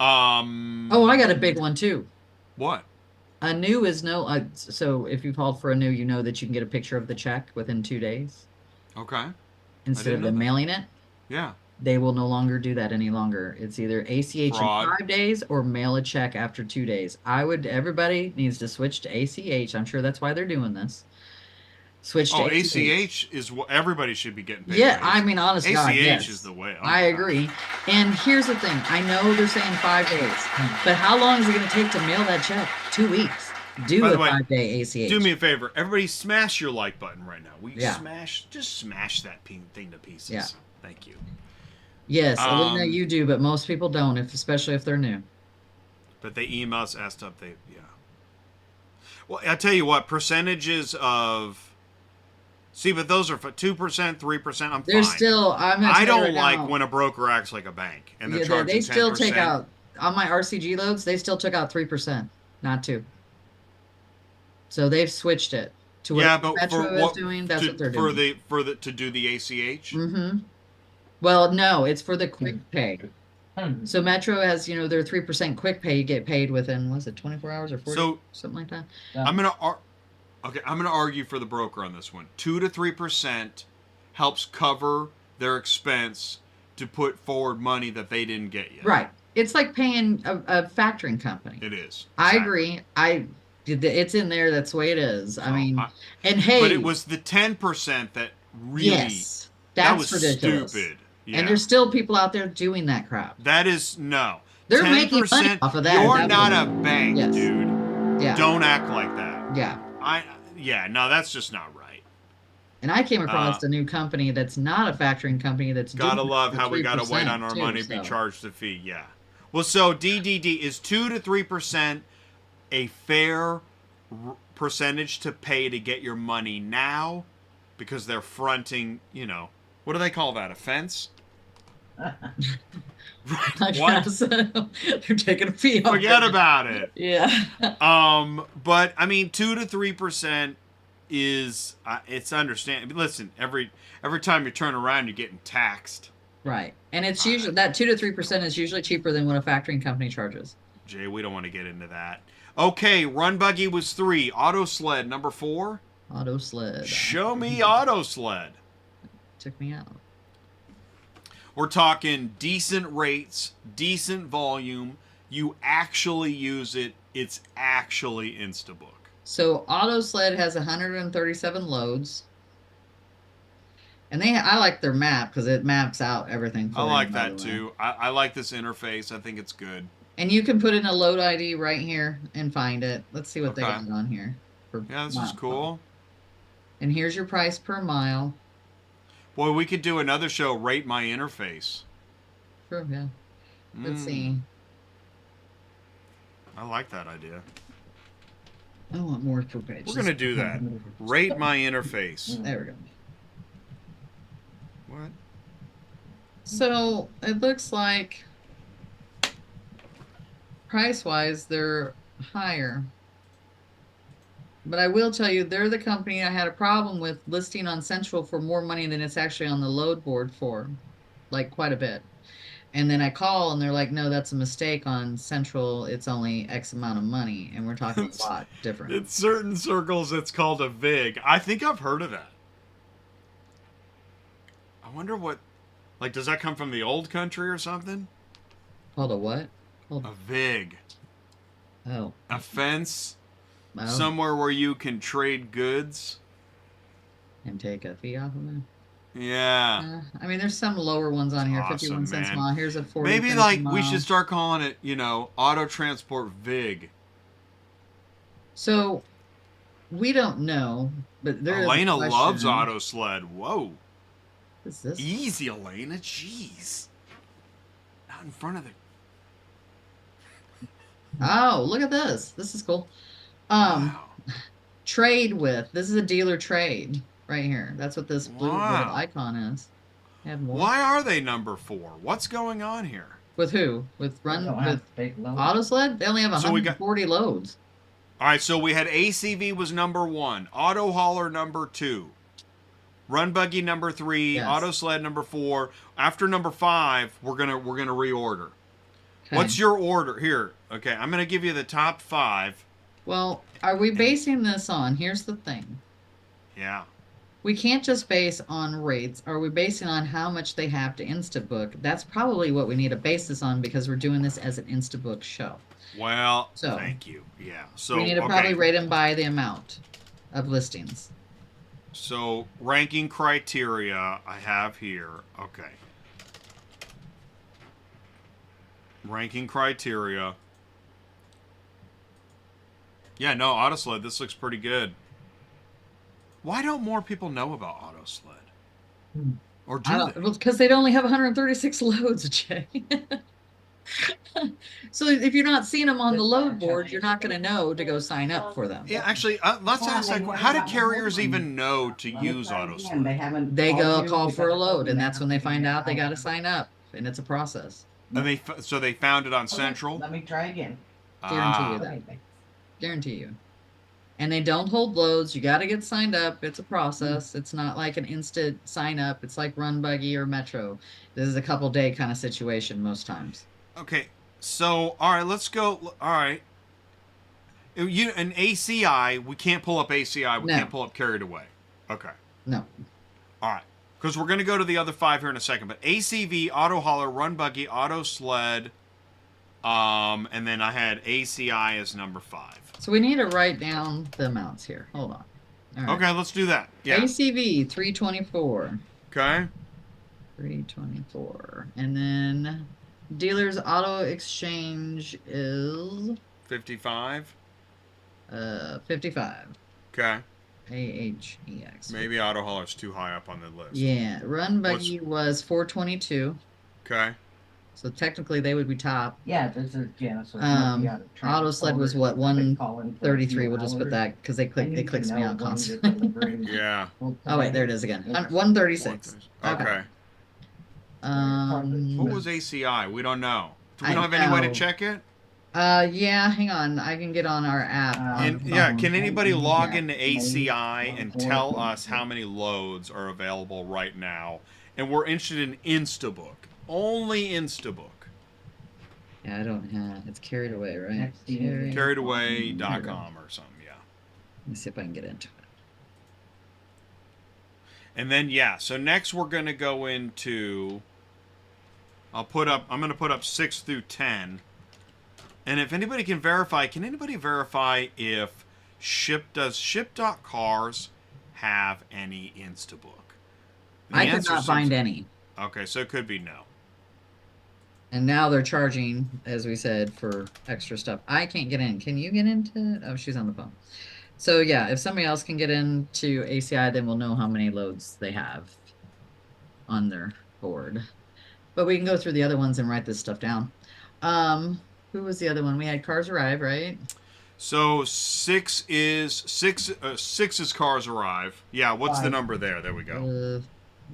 Oh, I got a big one, too. What? A new is no. So if you called for a new, you know that you can get a picture of the check within 2 days. Okay. Instead of know them that. mailing it, Yeah. they will no longer do that any longer. It's either ACH Fraud. in 5 days or mail a check after 2 days. Everybody needs to switch to ACH. I'm sure that's why they're doing this. Switch to Oh, ACH. ACH is what everybody should be getting paid. Yeah, for. I mean, honest ACH God, yes. is the way. Oh I my agree. gosh. And here's the thing. I know they're saying 5 days, but how long is it going to take to mail that check? 2 weeks. Do By a the way, 5-day ACH. Do me a favor, everybody, smash your like button right now. Yeah. Just smash that thing to pieces. Yeah. Thank you. Yes, Alina, Um, you do, but most people don't, especially if they're new. But they email us, asked up. Yeah. Well, I tell you what, percentages of. See, but those are for 2%, 3%. I'm They're fine. still. I'm gonna I tell you don't right like now, when a broker acts like a bank and they're yeah, charging they still 10%. take out on my RCG loads. They still took out 3%, not 2. So they've switched it to what Yeah, but Metro for is what doing. That's what they're doing. to do the ACH. Mm-hmm. Well, no, it's for the quick pay. So Metro has, their 3% quick pay. You get paid within, was it 24 hours or 40? So something like that. I'm gonna argue for the broker on this one. 2 to 3% helps cover their expense to put forward money that they didn't get yet. Right. It's like paying a factoring company. It is. I Exactly. agree. It's in there. That's the way it is. I mean, I- and hey, But it was the 10% that really yes, that that's was ridiculous. stupid. Yeah. And there's still people out there doing that crap. That is no. They're making money off of that. You're That not was- a bank, Yes. dude. Yeah. Don't act like that. Yeah. No, that's just not right. And I came across a new company that's not a factoring company that's Gotta doing love for how we gotta wait on our 3% money too, to be so. charged a fee. Yeah. Well, so DDD is 2 to 3% a fair percentage to pay to get your money now, because they're fronting. What do they call that? A fence? I What? guess. They're taking a fee off Forget it. about it. Yeah. But I mean, 2 to 3% is it's understandable. Listen, every time you turn around, you're getting taxed. Right. And it's usually that 2 to 3% is usually cheaper than what a factoring company charges. Jay, we don't want to get into that. Okay, RunBuggy was 3. AutoSled number 4. AutoSled. Show me AutoSled. Took me out. We're talking decent rates, decent volume. You actually use it. It's actually Instabook. So AutoSled has 137 loads. And I like their map because it maps out everything for I you, like by that the way. too. I like this interface. I think it's good. And you can put in a load ID right here and find it. Let's see what they Okay. got on here. For Yeah, this is mile. cool. And here's your price per mile. Boy, we could do another show, Rate My Interface. Sure, yeah. Let's Mm, see. I like that idea. I want more per page. We're going to do that. Rate My Interface. There we go. What? So it looks like price-wise they're higher. But I will tell you, they're the company I had a problem with listing on Central for more money than it's actually on the load board for, like quite a bit. And then I call and they're like, no, that's a mistake on Central. It's only X amount of money. And we're talking a lot different. In certain circles, it's called a VIG. I think I've heard of that. I wonder what... Like, does that come from the old country or something? Called a what? A VIG. Oh. A fence. Oh. Somewhere where you can trade goods. And take a fee off of it. Yeah. I mean, there's some lower ones on here. Awesome, 51 cents a man. mile. Here's a 40 Maybe, cents a like, we mile. should start calling it, Auto Transport VIG. So, we don't know, but there is a Elena loves question. AutoSled. Whoa. What's this? Easy, Elena. Jeez. Not in front of the... Oh, look at this. This is cool. Wow. Trade with. This is a dealer trade right here. That's what this blue little Wow. icon is. Add more. Why are they number 4? What's going on here? With who? With Don't with have big loads. AutoSled? They only have So we got- 140 loads. All right, so we had ACV was number 1, Auto Hauler number 2, RunBuggy number 3, Yes. AutoSled number 4. After number 5, we're gonna reorder. Okay. What's your order here? Okay, I'm gonna give you the top 5. Well, are we basing this on? Here's the thing. Yeah. We can't just base on rates. Are we basing on how much they have to Instabook? That's probably what we need to base this on because we're doing this as an Instabook show. Well, So, thank you. Yeah. So we need to probably rate them by the amount of listings. So, ranking criteria I have here. Okay. Ranking criteria. Yeah, no, AutoSled, this looks pretty good. Why don't more people know about AutoSled? Or do they? Well, because they only have 136 loads, Jay. So if you're not seeing them on the load board, you're not going to know to go sign up for them. Yeah, actually, let's ask that question. How do carriers even know to use AutoSled? They go call for a load, and that's when they find out they got to sign up, and it's a process. And so they found it on Central? Let me try again. Guarantee you that. Guarantee you. And they don't hold loads. You got to get signed up. It's a process. It's not like an instant sign up. It's like RunBuggy or Metro. This is a couple day kind of situation most times. Okay, so all right, let's go. All right, an ACI, we can't pull up ACI. We can't pull up Carried Away. Okay. No. All right, because we're going to go to the other 5 here in a second. But ACV, Auto Hauler, RunBuggy, AutoSled, and then I had ACI as number 5. So we need to write down the amounts here. Hold on. All right. Okay, let's do that. Yeah. ACV 324. Okay. 324, and then dealer's auto exchange is 55. 55. Okay. AHEX. Maybe Auto Hauler's too high up on the list. Yeah, RunBuggy was 422. Okay. So technically they would be top. Yeah, this is So AutoSled was what, 133. We'll just put that because it clicks me out constantly. Yeah. Oh wait, there it is again. 136. Okay. What was ACI? We don't know. Do we don't have any way to check it? Yeah, hang on. I can get on our app. And yeah, can anybody log into ACI and tell us how many loads are available right now? And we're interested in Instabook. Only Instabook. Yeah, I don't have. It's Carried Away, right? Carriedaway.com or something, yeah. Let me see if I can get into it. And then yeah, so next we're gonna go into I'm gonna put up 6 through 10. And if anybody can anybody verify if ship.cars have any Instabook? I could not find any. Okay, so it could be no. And now they're charging, as we said, for extra stuff. I can't get in. Can you get into? Oh, she's on the phone. So yeah, if somebody else can get into ACI, then we'll know how many loads they have on their board. But we can go through the other ones and write this stuff down. Who was the other one? We had CarsArrive, right? So 6 is CarsArrive. Yeah, what's the number there? There we go.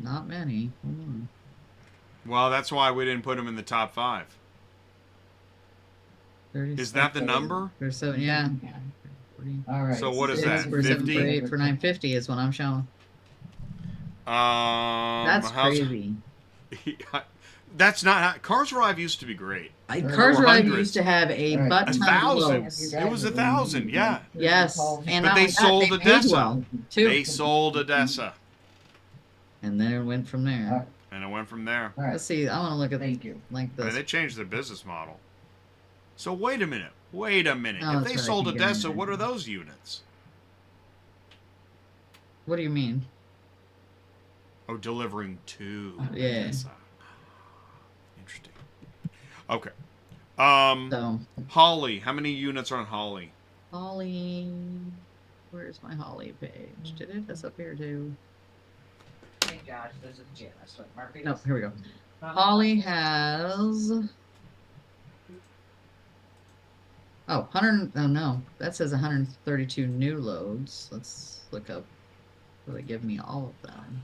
Not many. Hold on. Well, that's why we didn't put them in the top 5. Is that the number? So yeah. All right. So what is that? 50 for 950 is what I'm showing. That's crazy. That's not. CarsArrive used to be great. CarsArrive used to have a butt ton of 1,000. loads. It was 1,000. Yeah. Yes, and but they sold Odessa. Well, too. They sold Odessa. And then it went from there. And it went from there. Right. Let's see. I want to look at like I mean, this. they changed their business model. So wait a minute. Wait a minute. Oh, if they that's right, sold I can get Odessa, in what there. are those units? What do you mean? Oh, delivering to Yeah. Odessa. Interesting. Okay. So Haully. How many units are on Haully? Haully, where's my Haully page? Did it? That's up here too. Hey Josh, this is Janice. Murphy. No, here we go. Haully has. Oh, 100. Oh no, that says 132 new loads. Let's look up. Will it give me all of them?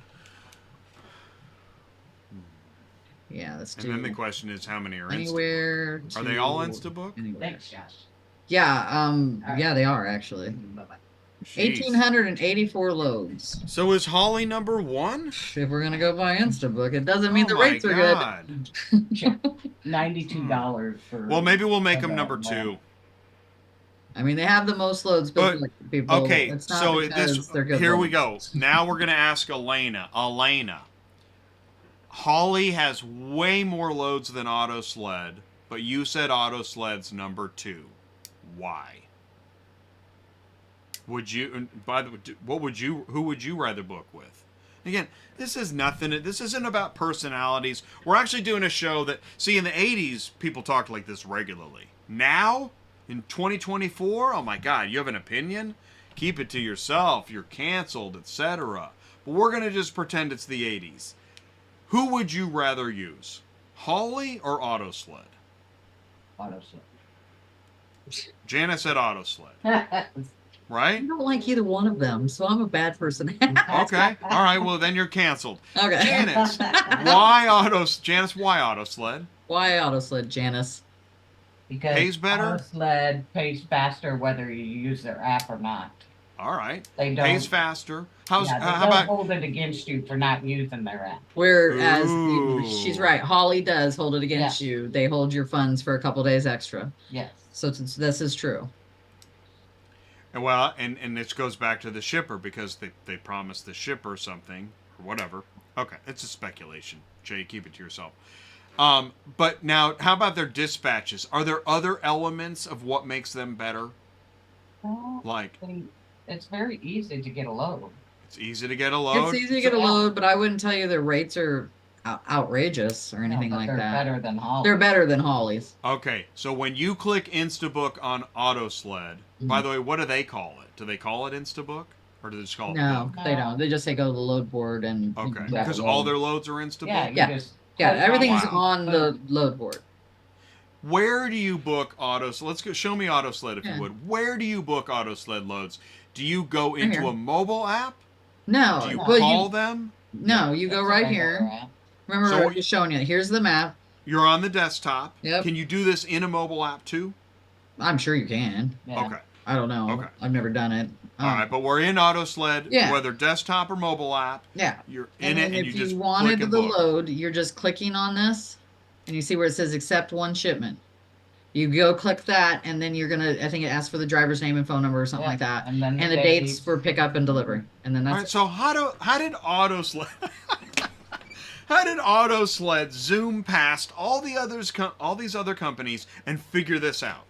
Yeah, let's do. And then the question is, how many are anywhere. Are they all Instabook? Anywhere. Thanks, Josh. Yeah, yeah, they are actually. Bye-bye. Jeez. 1,884 loads. So is Haully number 1? If we're gonna go by Instabook, it doesn't mean the rates are good. $92 for. Well, maybe we'll make them number 2. I mean, they have the most loads, but look, people. Okay, it's not so because they're good here loads. we go. Now we're gonna ask Elena. Elena, Haully has way more loads than AutoSled, but you said AutoSled's number 2. Why? Would you? And by the way, what would you? Who would you rather book with? Again, this is nothing. This isn't about personalities. We're actually doing a show that. See, in the '80s, people talked like this regularly. Now, in 2024, oh my God, you have an opinion? Keep it to yourself. You're canceled, etc. But we're gonna just pretend it's the '80s. Who would you rather use, Haully or AutoSled? AutoSled. Janice said AutoSled, I right? don't like either one of them, so I'm a bad person. Okay. All right. Well, then you're canceled. Okay. Janice, Janice, why AutoSled? Why AutoSled, Janice? Because Pays better? AutoSled pays faster whether you use their app or not. All right. They don't. Pays faster. They How don't about? hold it against you for not using their app. Whereas Ooh. she's right, Haully does hold it against you. They hold your funds for a couple days extra. Yes. So this is true. Well, and this goes back to the shipper because they promised the shipper something or whatever. Okay, it's a speculation. Jay, keep it to yourself. But now, how about their dispatches? Are there other elements of what makes them better? Well, Like, it's very easy to get a load. it's easy to get a load. It's easy to get a load, but I wouldn't tell you their rates are outrageous or anything but like they're that. better than Haully. They're better than Haully's. Okay, so when you click Instabook on AutoSled, by the way, what do they call it? Do they call it Instabook? Or do they just call it No, book? they don't. They just say go to the load board and Okay, grab a because load. all their loads are Instabook? Yeah, you Yeah. just Yeah, click everything's Wow. on the load board. Where do you book AutoSled? Let's go. Show me AutoSled if Yeah. you would. Where do you book AutoSled loads? Do you go Right into here. a mobile app? No, Do you but call them? no, you go it's a right regular here. app. Remember, So I was what- just showing you. Here's the map. You're on the desktop. Yep. Can you do this in a mobile app too? I'm sure you can. Yeah. Okay. I don't know. Okay. I've never done it. All right, but we're in AutoSled, Yeah. whether desktop or mobile app. Yeah. You're And in it, then and if you just wanted click the and book. load, you're just clicking on this, and you see where it says accept one shipment. You go click that, and then you're gonna. I think it asks for the driver's name and phone number or something Yeah, like that, And then and the dates for pickup and delivery, and then All that's right, so how did AutoSled how did AutoSled zoom past all these other companies and figure this out?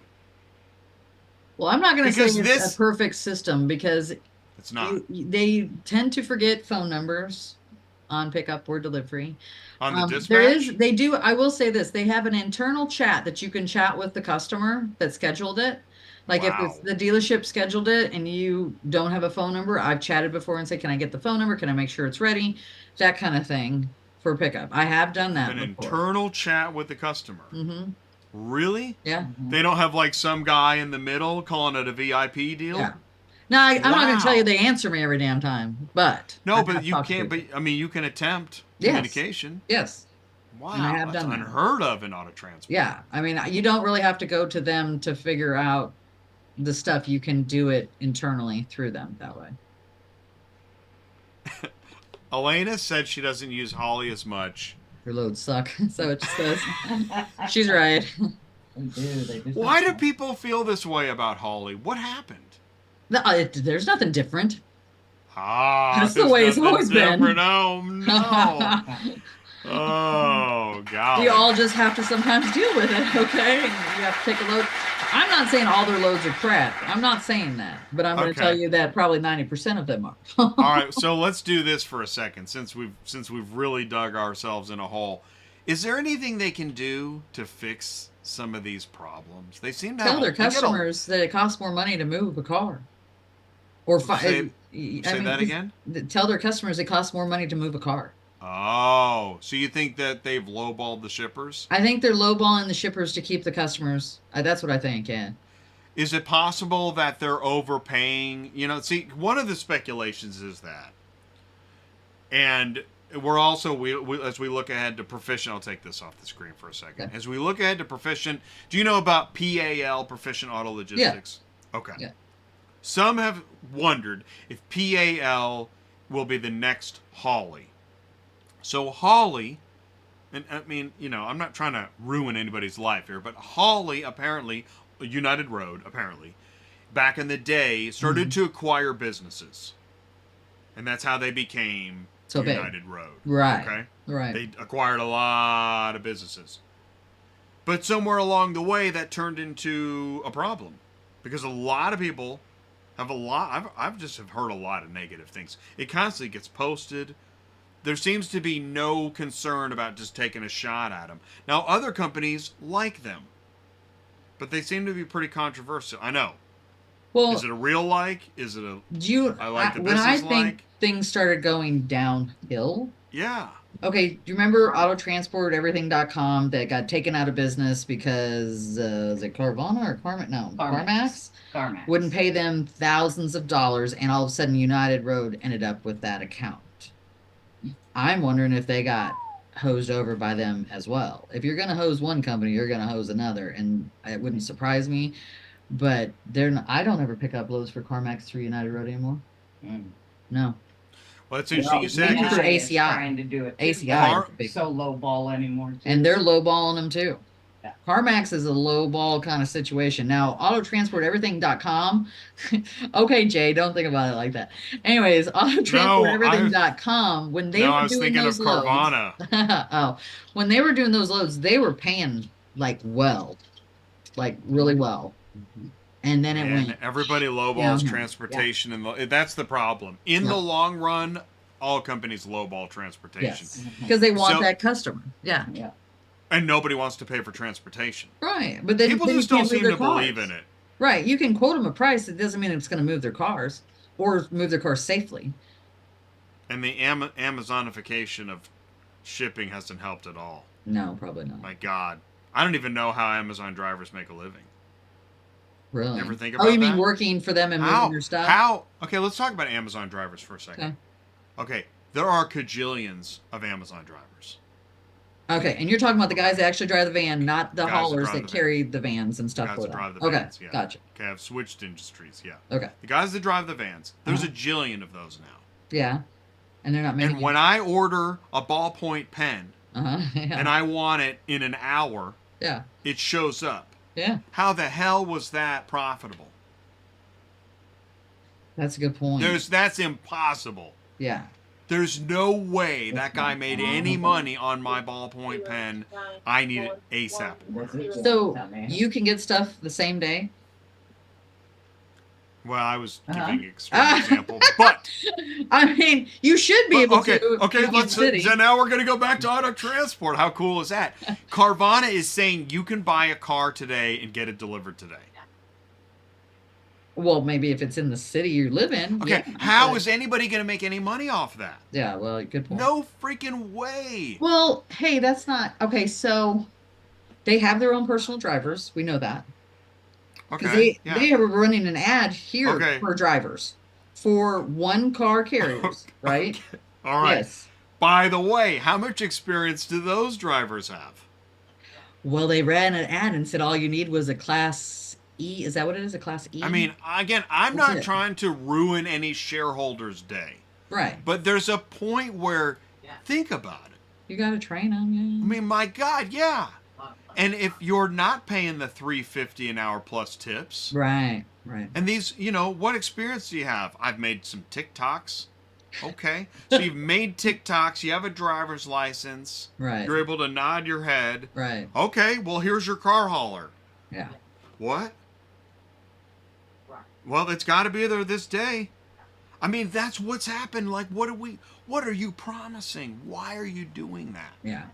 Well, I'm not going to say Because it's this- a perfect system because It's not they tend to forget phone numbers on pickup or delivery. on the dispatch. They do. I will say this: they have an internal chat that you can chat with the customer that scheduled it. Like if it's Wow. the dealership scheduled it and you don't have a phone number, I've chatted before and said, "Can I get the phone number? Can I make sure it's ready?" That kind of thing for pickup. I have done that An before. internal chat with the customer. Mm-hmm. Really? Yeah. They don't have like some guy in the middle calling it a VIP deal? Yeah. Now I'm not going to tell Wow. you they answer me every damn time, but No, I but have you talked to can't. people. But I mean, you can attempt Yes. communication. Yes. Wow, And I have that's done that. unheard of in auto transport. Yeah, I mean, you don't really have to go to them to figure out the stuff. You can do it internally through them that way. Elena said she doesn't use Haully as much. Your loads suck. So it just says. She's right. They do. They just Why do people feel this way about Haully? What happened? No, there's nothing different. Ah, That's the there's way it's nothing always been. different. Oh no! Oh god! We all just have to sometimes deal with it, okay? And you have to take a load. I'm not saying all their loads are crap. I'm not saying that, but I'm going to Okay. tell you that probably 90% of them are. All right, so let's do this for a second, since we've really dug ourselves in a hole. Is there anything they can do to fix some of these problems? They seem to Tell have their they get a- customers that it costs more money to move a car. Or Say that again. Tell their customers it costs more money to move a car. Oh, so you think that they've lowballed the shippers? I think they're lowballing the shippers to keep the customers. That's what I think. Yeah. Is it possible that they're overpaying? You know, see, one of the speculations is that, and we're also we as we look ahead to Proficient. I'll take this off the screen for a second. Okay. As we look ahead to Proficient, do you know about PAL, Proficient Auto Logistics? Okay. Yeah. Some have wondered if PAL will be the next Haully. So Haully, and I mean, you know, I'm not trying to ruin anybody's life here, but Haully apparently, United Road apparently, back in the day started to acquire businesses, and that's how they became So big. United Road. Right. Okay. Right. They acquired a lot of businesses, but somewhere along the way that turned into a problem because a lot of people I've just have heard a lot of negative things. It constantly gets posted. There seems to be no concern about just taking a shot at them. Now, other companies like them, but they seem to be pretty controversial. I know. Well, Is it a real like? Is it a do you? I like the When I business think like? things started going downhill. Yeah. Okay, do you remember autotransporteverything.com that got taken out of business because is it Carvana or Carmax? No, CarMax CarMax. wouldn't pay them thousands of dollars, and all of a sudden United Road ended up with that account. I'm wondering if they got hosed over by them as well. If you're going to hose one company, you're going to hose another, and it wouldn't surprise me. But they're not, I don't ever pick up loads for CarMax through United Road anymore. No. Well, it's interesting you said. Maybe for United is ACI. trying to do it. ACI. Car- Big. So low ball anymore. Too. And they're lowballing them too. Yeah. CarMax is a lowball kind of situation. Now, autotransporteverything.com. Okay, Jay, don't think about it like that. Anyways, autotransporteverything.com, when they No, were I was doing thinking those of loads, Carvana. oh, when they were doing those loads, they were paying like really well. And then it And went. everybody lowballs downhill. transportation, and that's the problem. In the long run, all companies lowball transportation, Yes, because they want So- that customer. Yeah, Yeah. and nobody wants to pay for transportation. right. But then People then just you don't can't move seem their to believe cars. in it. Right. You can quote them a price. It doesn't mean it's going to move their cars or move their cars safely. And the Amazonification of shipping hasn't helped at all. No, probably not. My God, I don't even know how Amazon drivers make a living. Really? Ever think Oh, you about mean that? working for them and moving their stuff? How? Okay, let's talk about Amazon drivers for a second. Okay, there are cajillions of Amazon drivers. Okay, and you're talking about the guys that actually drive the van, not the Guys that haulers drive that the carry the vans and stuff Guys for that them. drive the Okay, vans, yeah. gotcha. Okay, I've switched industries, yeah. Okay, The guys that drive the vans, there's Uh-huh. a jillion of those now. yeah, and they're not making. And when I order a ballpoint pen yeah, and I want it in an hour, yeah, it shows up. yeah, How the hell was that profitable? that's a good point. That's impossible. Yeah, There's no way that guy made any money on my ballpoint pen. I need it ASAP. so you can get stuff the same day. Well, I was Uh-huh. giving extreme example, but I mean, you should be able okay, to. okay. in Let's. city. So now we're gonna go back to auto transport. How cool is that? Carvana is saying you can buy a car today and get it delivered today. Well, maybe if it's in the city you live in. Okay, yeah, how but- is anybody gonna make any money off that? Yeah, well, good point. No freaking way. Well, hey, that's not okay. So they have their own personal drivers. We know that because Okay. Yeah. they are running an ad here Okay. for drivers for one car carriers, right? All right. Yes. By the way, how much experience do those drivers have? Well, they ran an ad and said all you need was a Class E. Is that what it is? A Class E? I mean, again, I'm That's not it. trying to ruin any shareholder's day, right. but there's a point where, think about it. You got to train them. Yeah. I mean, my God, yeah. And if you're not paying the $3.50 an hour plus tips, Right. Right. and these, what experience do you have? I've made some TikToks. Okay, so you've made TikToks. You have a driver's license. Right. You're able to nod your head. Right. Okay, well, here's your car hauler. Yeah. What? Well, it's got to be there this day. I mean, that's what's happened. Like, what are you promising? Why are you doing that? Yeah.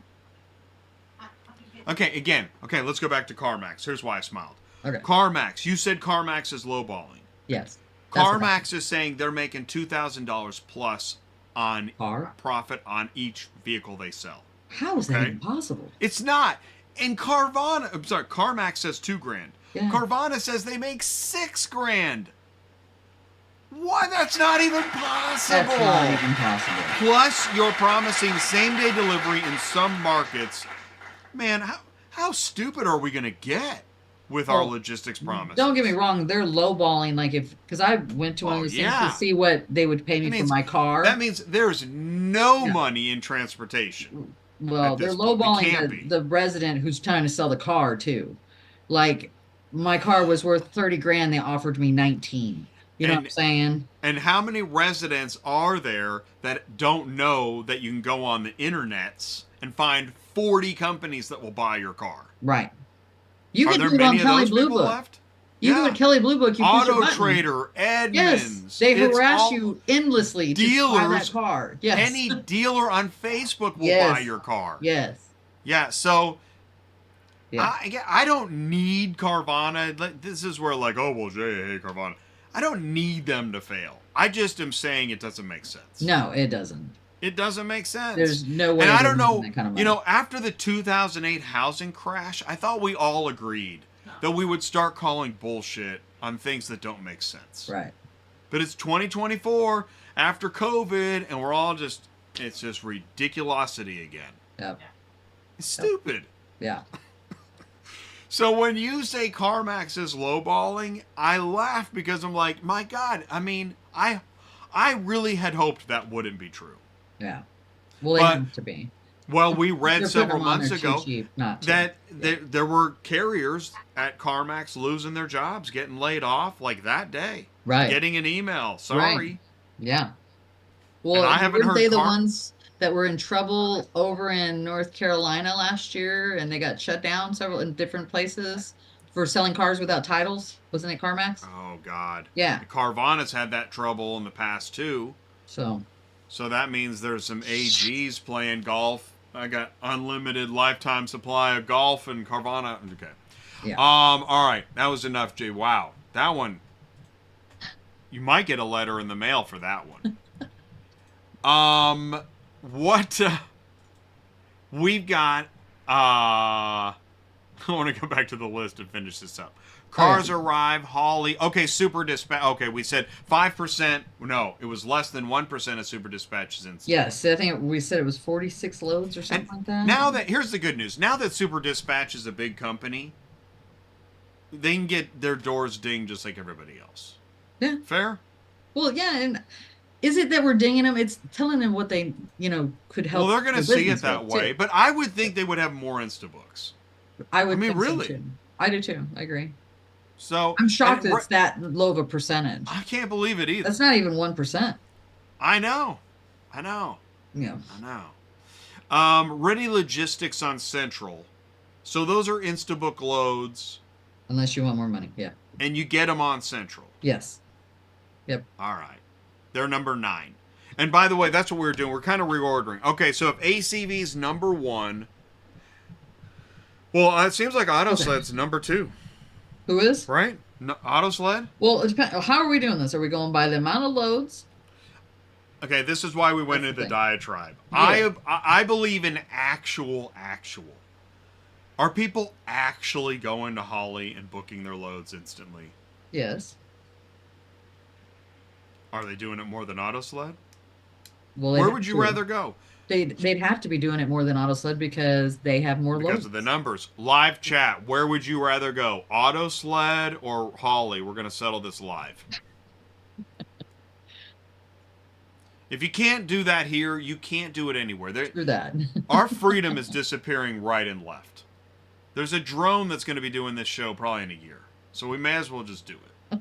Okay, let's go back to CarMax. Here's why I smiled. Okay. CarMax, you said CarMax is lowballing. Yes. That's what CarMax is saying they're making $2,000 plus on Car? profit on each vehicle they sell. How is that Okay. even possible? It's not. And CarMax says $2,000. Yeah. Carvana says they make $6,000. Why? That's not even possible. That's not even possible. Plus, you're promising same-day delivery in some markets. Man, how stupid are we going to get with our Well, logistics promise? Don't get me wrong, they're lowballing. Like because I went to one of those things yeah. to see what they would pay me for my car. That means there's no Yeah. money in transportation. Well, at they're this point. It can't lowballing be. the resident who's trying to sell the car too. Like my car was worth 30 grand, they offered me 19. You know what I'm saying? And how many residents are there that don't know that you can go on the internets and find 40 companies that will buy your car? Right. You Are can there do it on many of Kelly those Blue people Book. left? You do a Kelly Blue Book, you push a Auto button. Trader, Yes, Edmunds. they It's harass all you endlessly to buy dealers. that car. Yes. Any dealer on Facebook will Yes. buy your car. Yes. Yeah, so Yeah. I don't need Carvana. This is where like, oh, well, Jay, hey, Carvana. I don't need them to fail. I just am saying it doesn't make sense. No, it doesn't. It doesn't make sense. There's no way. And I they're don't know, making that kind of money. you know, after the 2008 housing crash, I thought we all agreed that we would start calling bullshit on things that don't make sense. Right. But it's 2024 after COVID, and we're all just, it's just ridiculosity again. Yep. It's stupid. Yeah. So when you say CarMax is lowballing, I laugh because I'm like, my God, I mean, I really had hoped that wouldn't be true. Yeah. Well, it But- has to be. Well, we They're read putting several them on months there too ago cheap not to. that there were carriers at CarMax losing their jobs, getting laid off like that day. Right. Getting an email. Sorry. Yeah. Well, I haven't weren't heard they the car- ones that were in trouble over in North Carolina last year, and they got shut down several in different places for selling cars without titles? Wasn't it CarMax? Oh, God. Yeah. Carvana's had that trouble in the past, too. So. So that means there's some AGs playing golf. I got unlimited lifetime supply of golf and Carvana. Okay. Yeah. All right. That was enough, Jay. Wow. That one. You might get a letter in the mail for that one. What we've got, I want to go back to the list and finish this up. CarsArrive, Haully. Okay, Super Dispatch. Okay, we said 5%. No, it was less than 1% of Super Dispatches in. Yes, I think we said it was 46 loads or something like that. Now that, here's the good news. Now that Super Dispatch is a big company, they can get their doors dinged just like everybody else. Yeah. Fair? Well, yeah, and is it that we're dinging them? It's telling them what they, could help. Well, they're going to their see it business that with, way, too. but I would think they would have more Instabooks. I would. I mean, think so, really. too. I do too. I agree. So I'm shocked and that it's that low of a percentage. I can't believe it either. That's not even 1%. I know. Yeah. Ready Logistics on Central. So those are Insta Book Loads, Unless you want more money. Yeah. and you get them on Central. Yes. Yep. All right. They're number 9. And by the way, that's what we're doing. We're kind of reordering. Okay, so if ACV's number 1, well, it seems like AutoSled's number 2, Who is? right? No, AutoSled? Well, it depends. How are we doing this? Are we going by the amount of loads? Okay, this is why we went That's into the the diatribe. Yeah. I believe in actual. Are people actually going to Haully and booking their loads instantly? Yes. Are they doing it more than AutoSled? Well, they Where have would you to. rather go? They'd have to be doing it more than AutoSled because they have more Because loads. of the numbers. Live chat. Where would you rather go? AutoSled or Haully? We're going to settle this live. If you can't do that here, you can't do it anywhere. Screw that. Our freedom is disappearing right and left. There's a drone that's going to be doing this show probably in a year. So we may as well just do it.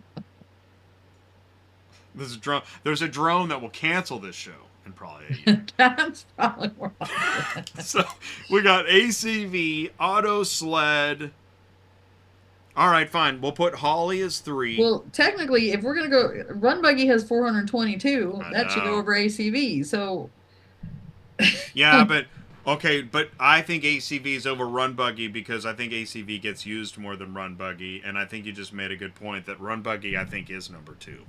There's a drone that will cancel this show in probably a year. That's probably more. So we got ACV, AutoSled. All right, fine. We'll put Haully as 3. Well, technically, if we're gonna go, RunBuggy has 422. I That should know. go over ACV. So Yeah, but okay, but I think ACV is over RunBuggy because I think ACV gets used more than RunBuggy, and I think you just made a good point that RunBuggy I think is number 2.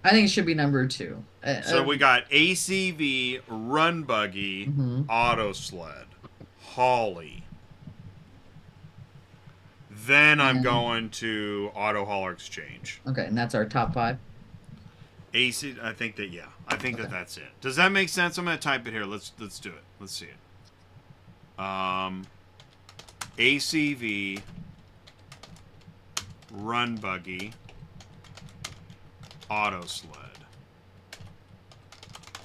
I think it should be number 2. So we got ACV, RunBuggy, Mhm. AutoSled, Haully. Then I'm Mhm. going to Auto Hauler Exchange. Okay, and that's our top 5. AC, I think that I think Okay. that's it. Does that make sense? I'm gonna type it here. Let's do it. Let's see it. ACV, RunBuggy, AutoSled,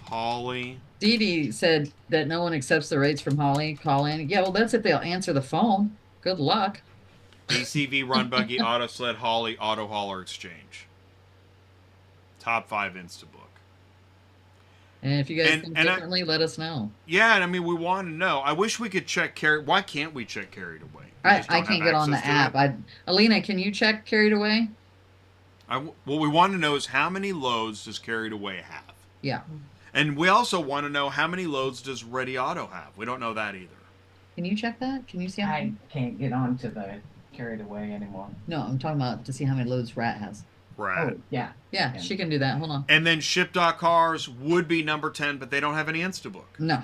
Haully. Dee Dee said that no one accepts the rates from Haully. Call in. Yeah, well, that's if they'll answer the phone. Good luck. ACV, RunBuggy, AutoSled, Haully, Auto Hauler Exchange. Top 5 Instabook. And if you guys And- think and I- differently, let us know. Yeah, and I mean, we want to know. I wish we could check Carried. Why can't we check Carried Away? We just I don't can't have get on the access to app. it. Alina, can you check Carried Away? What we want to know is how many loads does Carried Away have? Yeah. And we also want to know how many loads does Ready Auto have? We don't know that either. Can you check that? Can you see how I many? can't get on to the Carried Away anymore. No, I'm talking about to see how many loads Rat has. Right. Oh, yeah. Yeah, Okay. she can do that. Hold on. And then Ship.Cars would be number 10, but they don't have any Instabook. No,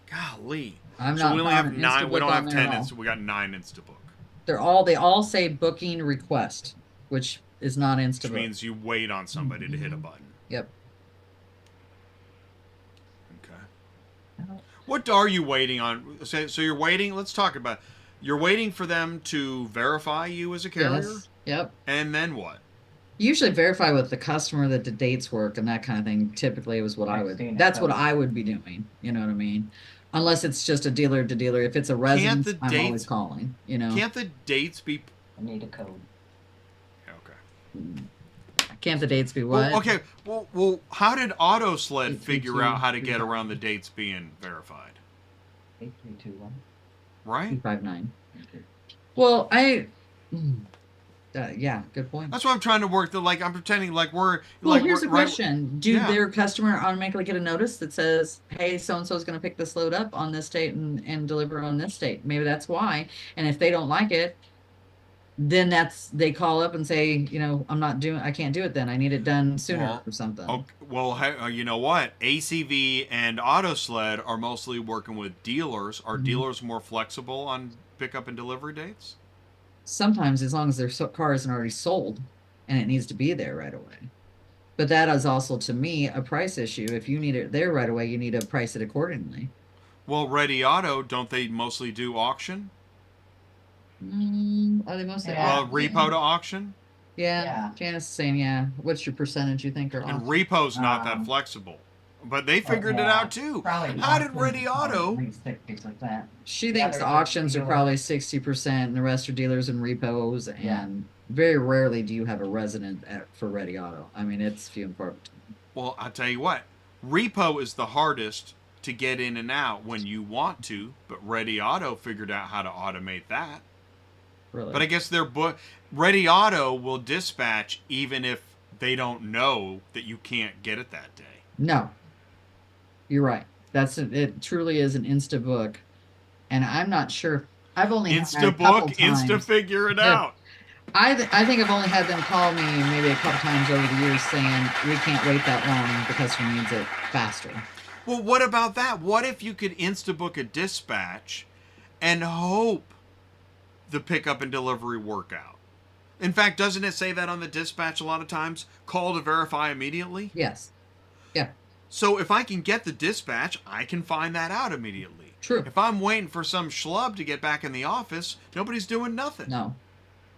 Golly. I'm So not. we only have found 9. We Instabook don't have on there 10. at all. We got 9 Instabook. They all say booking request, which is not Which Instabook. means you wait on somebody to hit a button. Yep. Okay. What are you waiting on? So you're waiting. Let's talk about. You're waiting for them to verify you as a carrier, Yes. Yep. and then what? Usually verify with the customer that the dates work and that kind of thing. Typically was what I I've would. seen it, That's what though. I would be doing. You know what I mean? Unless it's just a dealer to dealer. If it's a residence, the I'm always dates- calling. You know. Can't the dates be? I need a code. Okay. Can't the dates be what? Well, okay. Well, how did AutoSled 832, figure out how to get around the dates being verified? 8321. Right. 259. Okay. Well, yeah, good point. That's why I'm trying to work. I'm pretending like we're. Well, like here's we're, the question: Do Yeah. their customer automatically get a notice that says, "Hey, so and so is going to pick this load up on this date and deliver on this date"? Maybe that's why. And if they don't like it, then they call up and say, I can't do it. Then I need it done sooner Well, or something. Okay, well, you know what? ACV and AutoSled are mostly working with dealers. Are Mhm. dealers more flexible on pickup and delivery dates? Sometimes, as long as their car isn't already sold, and it needs to be there right away. But that is also, to me, a price issue. If you need it there right away, you need to price it accordingly. Well, Ready Auto, don't they mostly do auction? Are they mostly? Yeah. Well, repo to auction, Yeah, Yeah. Janice is saying, yeah. What's your percentage you think are and off? repo's not that Um, flexible. But they figured it yeah, out too. Probably How did auctions Ready are probably Auto? at least 60%. She Yeah, thinks the there's a auctions are dealer. probably 60%, and the rest are dealers and repos. Yeah. And very rarely do you have a resident for Ready Auto. I mean, it's few and far between. Well, I'll tell you what. Repo is the hardest to get in and out when you want to, but Ready Auto figured out how to automate that. Really. But I guess Ready Auto will dispatch even if they don't know that you can't get it that day. No, you're right. It truly is an Insta Book, and I'm not sure. I've only had a Insta couple Book, times. Insta figure it Yeah. out. I think I've only had them call me maybe a couple times over the years saying we can't wait that long. The customer needs it faster. Well, what about that? What if you could Instabook a dispatch and hope the pickup and delivery work out? In fact, doesn't it say that on the dispatch a lot of times? Call to verify immediately? Yes. Yeah. So if I can get the dispatch, I can find that out immediately. True. If I'm waiting for some schlub to get back in the office, nobody's doing nothing. No.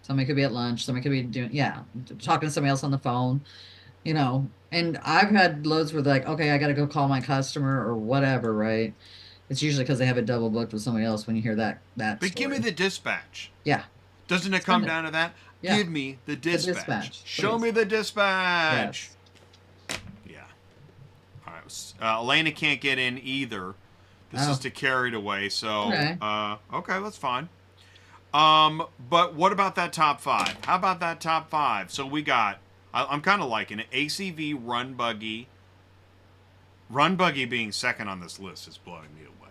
Somebody could be at lunch. Somebody could be talking to somebody else on the phone, And I've had loads where they're like, okay, I got to go call my customer or whatever, right? It's usually because they have it double booked with somebody else when you hear that But give me story. the dispatch. Yeah. Doesn't it Send come it. down to that? Yeah. Give me the dispatch. dispatch, Show please. me the dispatch. Yes. Yeah. All right. Elena can't get in either. This Oh. is to Carried Away. So, Okay. Okay, that's fine. But what about that top 5? How about that top 5? So we got, I'm kind of liking it. ACV, RunBuggy. RunBuggy being second on this list is blowing me away.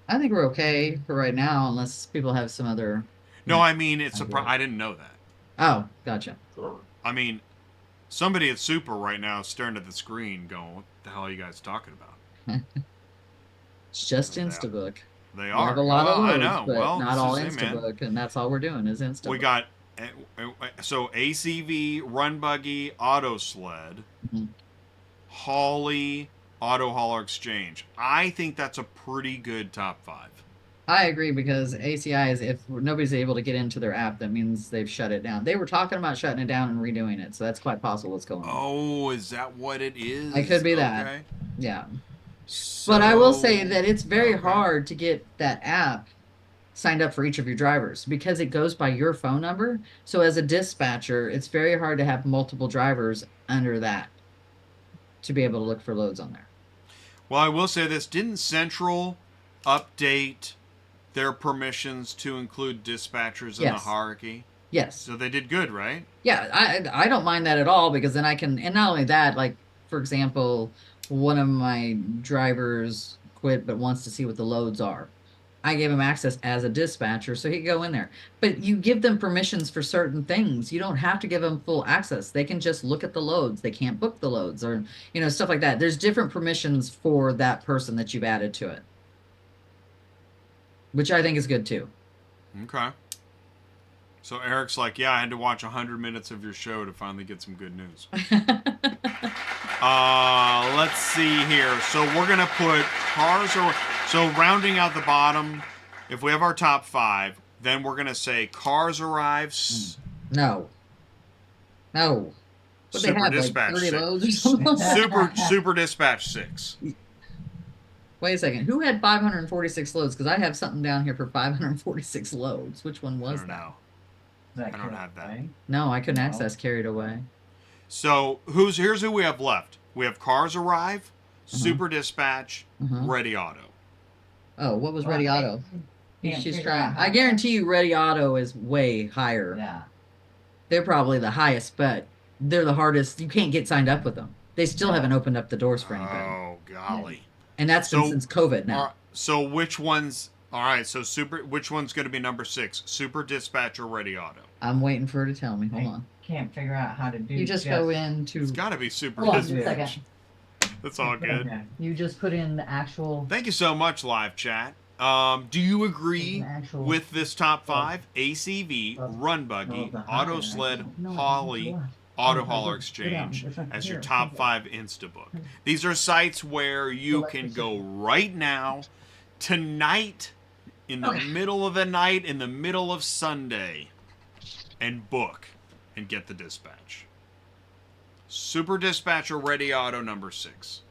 I think we're okay for right now, unless people have some other. No, I mean, it's I get it. I didn't know that. Oh, gotcha. I mean, somebody at Super right now is staring at the screen going, what the hell are you guys talking about? It's just Yeah. Instabook. They We are. have a lot of Well, I loads, know. but Well, not all this is it, man. Instabook, and that's all we're doing is Instabook. We got, so ACV, RunBuggy, AutoSled, Mhm. Haully, Auto Hauler Exchange. I think that's a pretty good top 5. I agree because ACI is if nobody's able to get into their app, that means they've shut it down. They were talking about shutting it down and redoing it, so that's quite possible what's going on. Oh, is that what it is? It could be that. Okay. Yeah. But I will say So- that it's very okay. hard to get that app signed up for each of your drivers because it goes by your phone number. So as a dispatcher, it's very hard to have multiple drivers under that to be able to look for loads on there. Well, I will say this. Didn't Central update their permissions to include dispatchers in the Yes. hierarchy? Yes. So they did good, right? Yeah, I don't mind that at all, because then I can, and not only that, like, for example, one of my drivers quit but wants to see what the loads are. I gave him access as a dispatcher so he could go in there. But you give them permissions for certain things. You don't have to give them full access. They can just look at the loads. They can't book the loads, or, stuff like that. There's different permissions for that person that you've added to it, which I think is good too. Okay. So Eric's like, yeah, I had to watch 100 minutes of your show to finally get some good news. Let's see here. So we're going to put so rounding out the bottom, if we have our top 5, then we're going to say CarsArrive. No. What Super they have, Dispatch like 30 6. loads or something? Super Dispatch 6. Wait a second. Who had 546 loads? Because I have something down here for 546 loads. Which one was that? Know. I don't have that. No, I couldn't access carried away. So here's who we have left. We have CarsArrive, Super Dispatch, Ready Auto. Oh, what was Ready Auto? Can't She's figure trying. out how I guarantee you, Ready Auto is way higher. Yeah. They're probably the highest, but they're the hardest. You can't get signed up with them. They still haven't opened up the doors for anybody. Oh, golly. And that's been since COVID now. So which one's... All right, so which one's going to be number 6? Super Dispatch or Ready Auto? I'm waiting for her to tell me. Hold on. Can't figure out how to do. You just go into. It's got to be Super Hold on just a Dispatch. second. That's all good. Okay. You just put in the actual. Thank you so much, live chat. Do you agree with this top 5? ACV, RunBuggy, AutoSled, Haully, Auto Hauler Exchange as your top 5 Instabook. These are sites where you can go right now, tonight, in the middle of the night, in the middle of Sunday, and book and get the dispatch. Super Dispatch or Ready Auto number 6.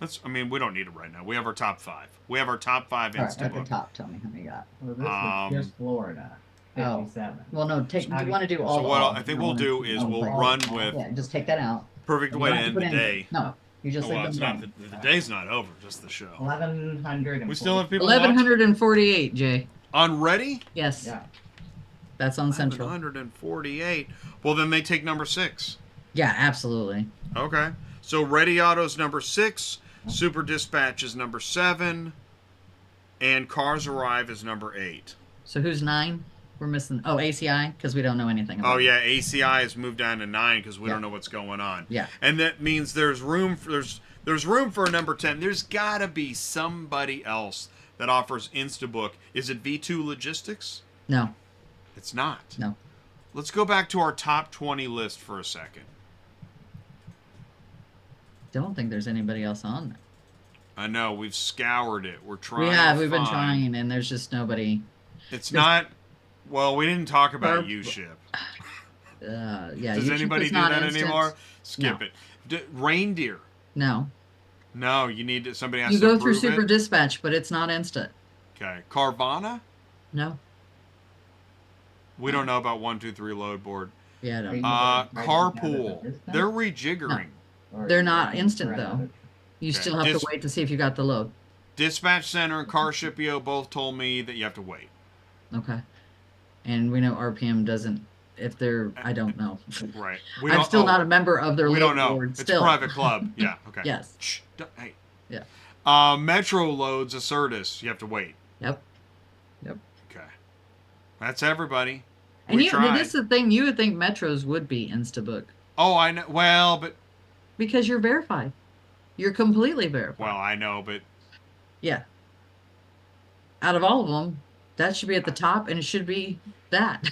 We don't need it right now. We have our top 5. We have our top 5 All right, at the Instabook. top, tell me how many you got. Well, this was just Florida. 57. Well, no, do you want to do all? So what I think we'll do is we'll run with Yeah, just take that out. perfect way to end the day. No, you just Well, leave it's them not the day's not over, just the show. 1,100. We still have people watching 1148, Jay. on Ready. Yes, Yeah. that's on Central. 148. Well, then they take number 6. Yeah, absolutely. Okay. So Ready Auto's number 6, Super Dispatch is number 7, and CarsArrive is number 8. So who's 9? We're missing. Oh, ACI, because we don't know anything about Oh it. yeah, ACI has moved down to 9 because we don't know what's going on. Yeah. And that means there's room for a number 10. There's got to be somebody else that offers Instabook. Is it V2 Logistics? No. It's not. No. Let's go back to our top 20 list for a second. Don't think there's anybody else on there. I know we've scoured it. We're trying. We've been trying, and there's just nobody. It's not. Well, we didn't talk about U-Ship. Yeah. Does anybody do that anymore? Skip it. Reindeer. No. No, you need to. Somebody has You to go through approve Super it. Dispatch, but it's not instant. Okay. Carvana. No. We don't know about 123 Load Board. Yeah, I don't. Carpool. They're rejiggering. They're not instant though. You Okay. still have to wait to see if you got the load. Dispatch Center and CarShipio both told me that you have to wait. Okay. And we know RPM doesn't. If they're, I don't know. Right. I'm still not a member of their We load don't know. board. It's Still. private club. Yeah. Okay. Yes. Shh, hey. Yeah. Metro Loads Assertus. You have to wait. Yep. Okay. That's everybody. And We tried. this is the thing. You would think Metros would be Instabook Oh, I know. Well, but because you're verified. You're completely verified. well, I know, but Yeah. Out of all of them, that should be at the top, and it should be that.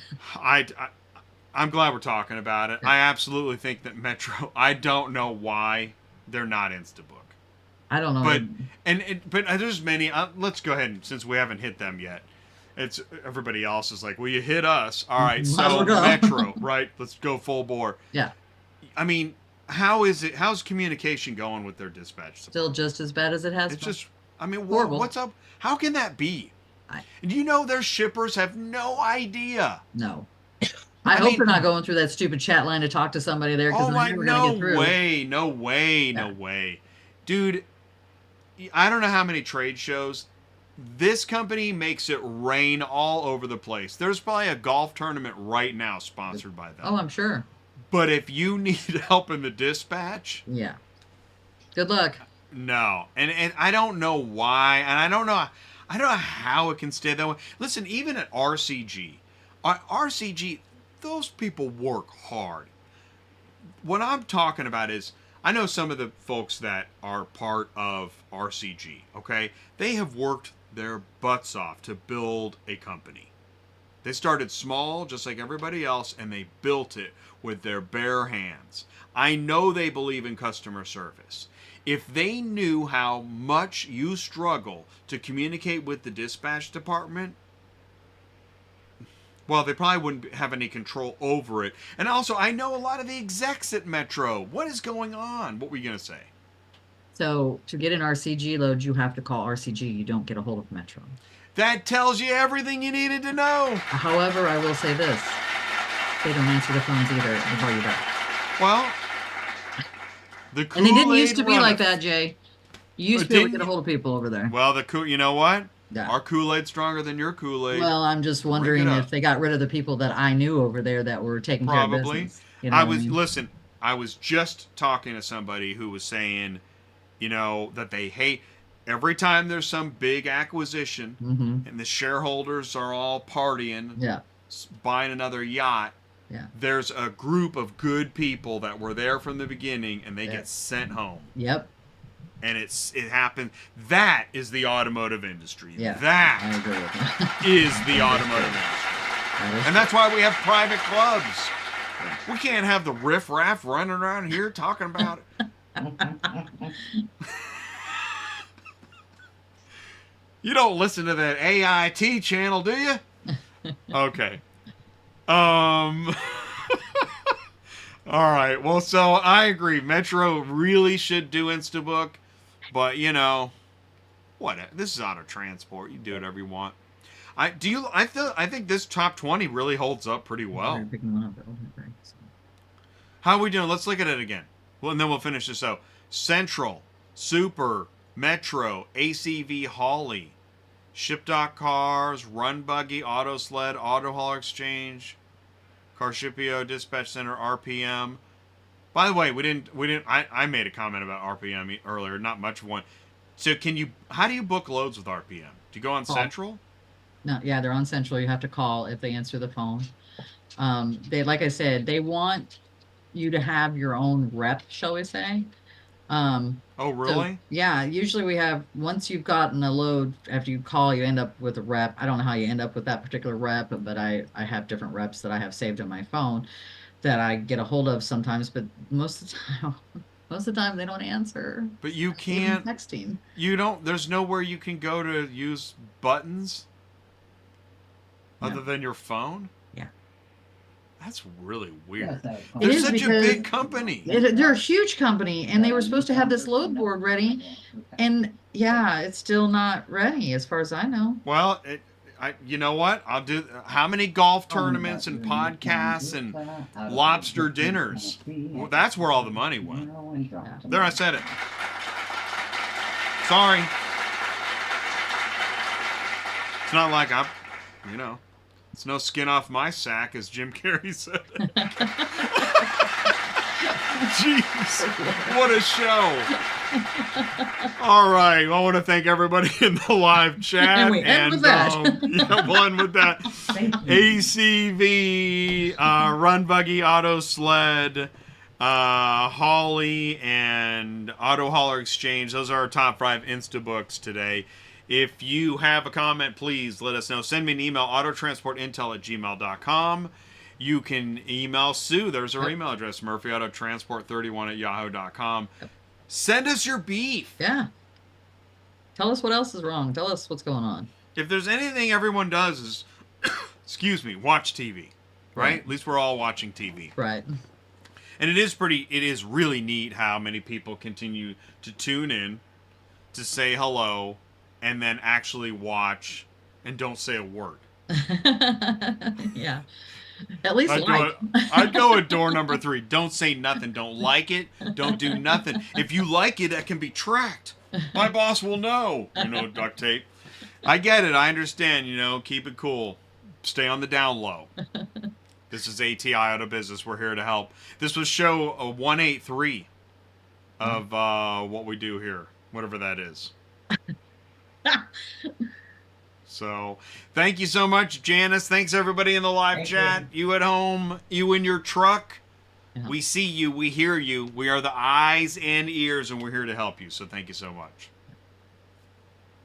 I'm glad we're talking about it. I absolutely think that Metro. I don't know why they're not Instabook. I don't know. But there's many. Let's go ahead and since we haven't hit them yet, it's everybody else is like, well, you hit us, all right. So Metro, right? Let's go full bore. Yeah. I mean, how's communication going with their dispatch? Still just as bad as it has It's been. just. I mean, Horrible. what's up? How can that be? And you know, their shippers have no idea. No. I hope they're not going through that stupid chat line to talk to somebody there because they're never going to get through. No way. Dude, I don't know how many trade shows This company makes it rain all over the place. There's probably a golf tournament right now sponsored by them. Oh, I'm sure. But if you need help in the dispatch, Yeah. Good luck. no. And I don't know why, and I don't know how it can stay that way. Listen, even at RCG, those people work hard. What I'm talking about is, I know some of the folks that are part of RCG, okay? They have worked their butts off to build a company. They started small, just like everybody else, and they built it with their bare hands. I know they believe in customer service. If they knew how much you struggle to communicate with the dispatch department, well, they probably wouldn't have any control over it. And also, I know a lot of the execs at Metro. What is going on? What were you going to say? So to get an RCG load, you have to call RCG. You don't get a hold of Metro. That tells you everything you needed to know. However, I will say this. They don't answer the phones either and call you back. Well, and they didn't used to be runneth. like that, Jay. You used to be able to get a hold of people over there. Well, you know what? Yeah. Our Kool-Aid's stronger than your Kool-Aid. Well, I'm just wondering if they got rid of the people that I knew over there that were taking care of business. You know Listen, I was just talking to somebody who was saying, that they hate every time there's some big acquisition and the shareholders are all partying, buying another yacht. Yeah. There's a group of good people that were there from the beginning and they get sent home. Yep. And it happened. That is the automotive industry. Yeah, that I agree with that. is the automotive industry. And that's why we have private clubs. Yeah. We can't have the riff-raff running around here talking about it. You don't listen to that AIT channel, do you? Okay. All right. Well, so I agree. Metro really should do Instabook. But, what? This is auto transport. You do whatever you want. I think this top 20 really holds up pretty well. How are we doing? Let's look at it again. Well, and then we'll finish this out. Central, Super, Metro, ACV Haully, Ship.Cars, RunBuggy, AutoSled, Auto Hauler Exchange, Carshipio, Dispatch Center, RPM. By the way, I made a comment about RPM earlier, not much of one. So how do you book loads with RPM? Do you go on Central? No, yeah, they're on Central. You have to call if they answer the phone. Like I said, they want you to have your own rep, shall we say. Oh, really? So, yeah, usually once you've gotten a load, after you call, you end up with a rep. I don't know how you end up with that particular rep, but I have different reps that I have saved on my phone that I get a hold of sometimes, but most of the time they don't answer. But you can't. Even texting. There's nowhere you can go to use buttons other than your phone? Yeah. That's really weird. Yes, They're such a big company. They're a huge company, and they were supposed to have this load board ready, and yeah, it's still not ready as far as I know. Well, you know what? I'll do. How many golf tournaments and podcasts and lobster dinners? Well, that's where all the money went. There, I said it. Sorry. It's not like it's no skin off my sack, as Jim Carrey said. Jeez, what a show. All right, well, I want to thank everybody in the live chat. And we end with that. We'll end with that. ACV, RunBuggy, AutoSled, Haully, and Auto Hauler Exchange. Those are our top 5 Instabooks today. If you have a comment, please let us know. Send me an email, autotransportintel@gmail.com. You can email Sue. There's our email address, murphyautotransport31@yahoo.com. Send us your beef. Yeah. Tell us what else is wrong. Tell us what's going on. If there's anything everyone does is, watch TV, right? At least we're all watching TV. Right. And it is really neat how many people continue to tune in to say hello and then actually watch and don't say a word. Yeah. At least I'd go at door number 3. Don't say nothing. Don't like it. Don't do nothing. If you like it, that can be tracked. My boss will know. Duct tape. I get it. I understand. You know, keep it cool. Stay on the down low. This is ATI Auto Business. We're here to help. This was show 183 of what we do here, whatever that is. So, thank you so much, Janice. Thanks, everybody in the live Thank chat. You at home, you in your truck. Yeah. We see you. We hear you. We are the eyes and ears, and we're here to help you. So, thank you so much.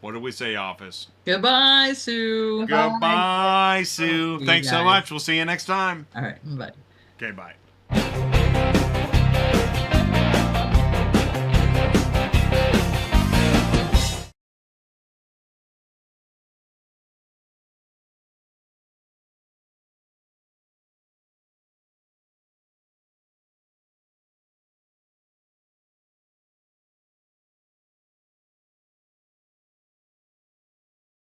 What do we say, office? Goodbye, Sue. Goodbye, Sue. You Thanks so guys. much. We'll see you next time. All right. Bye. Okay, bye.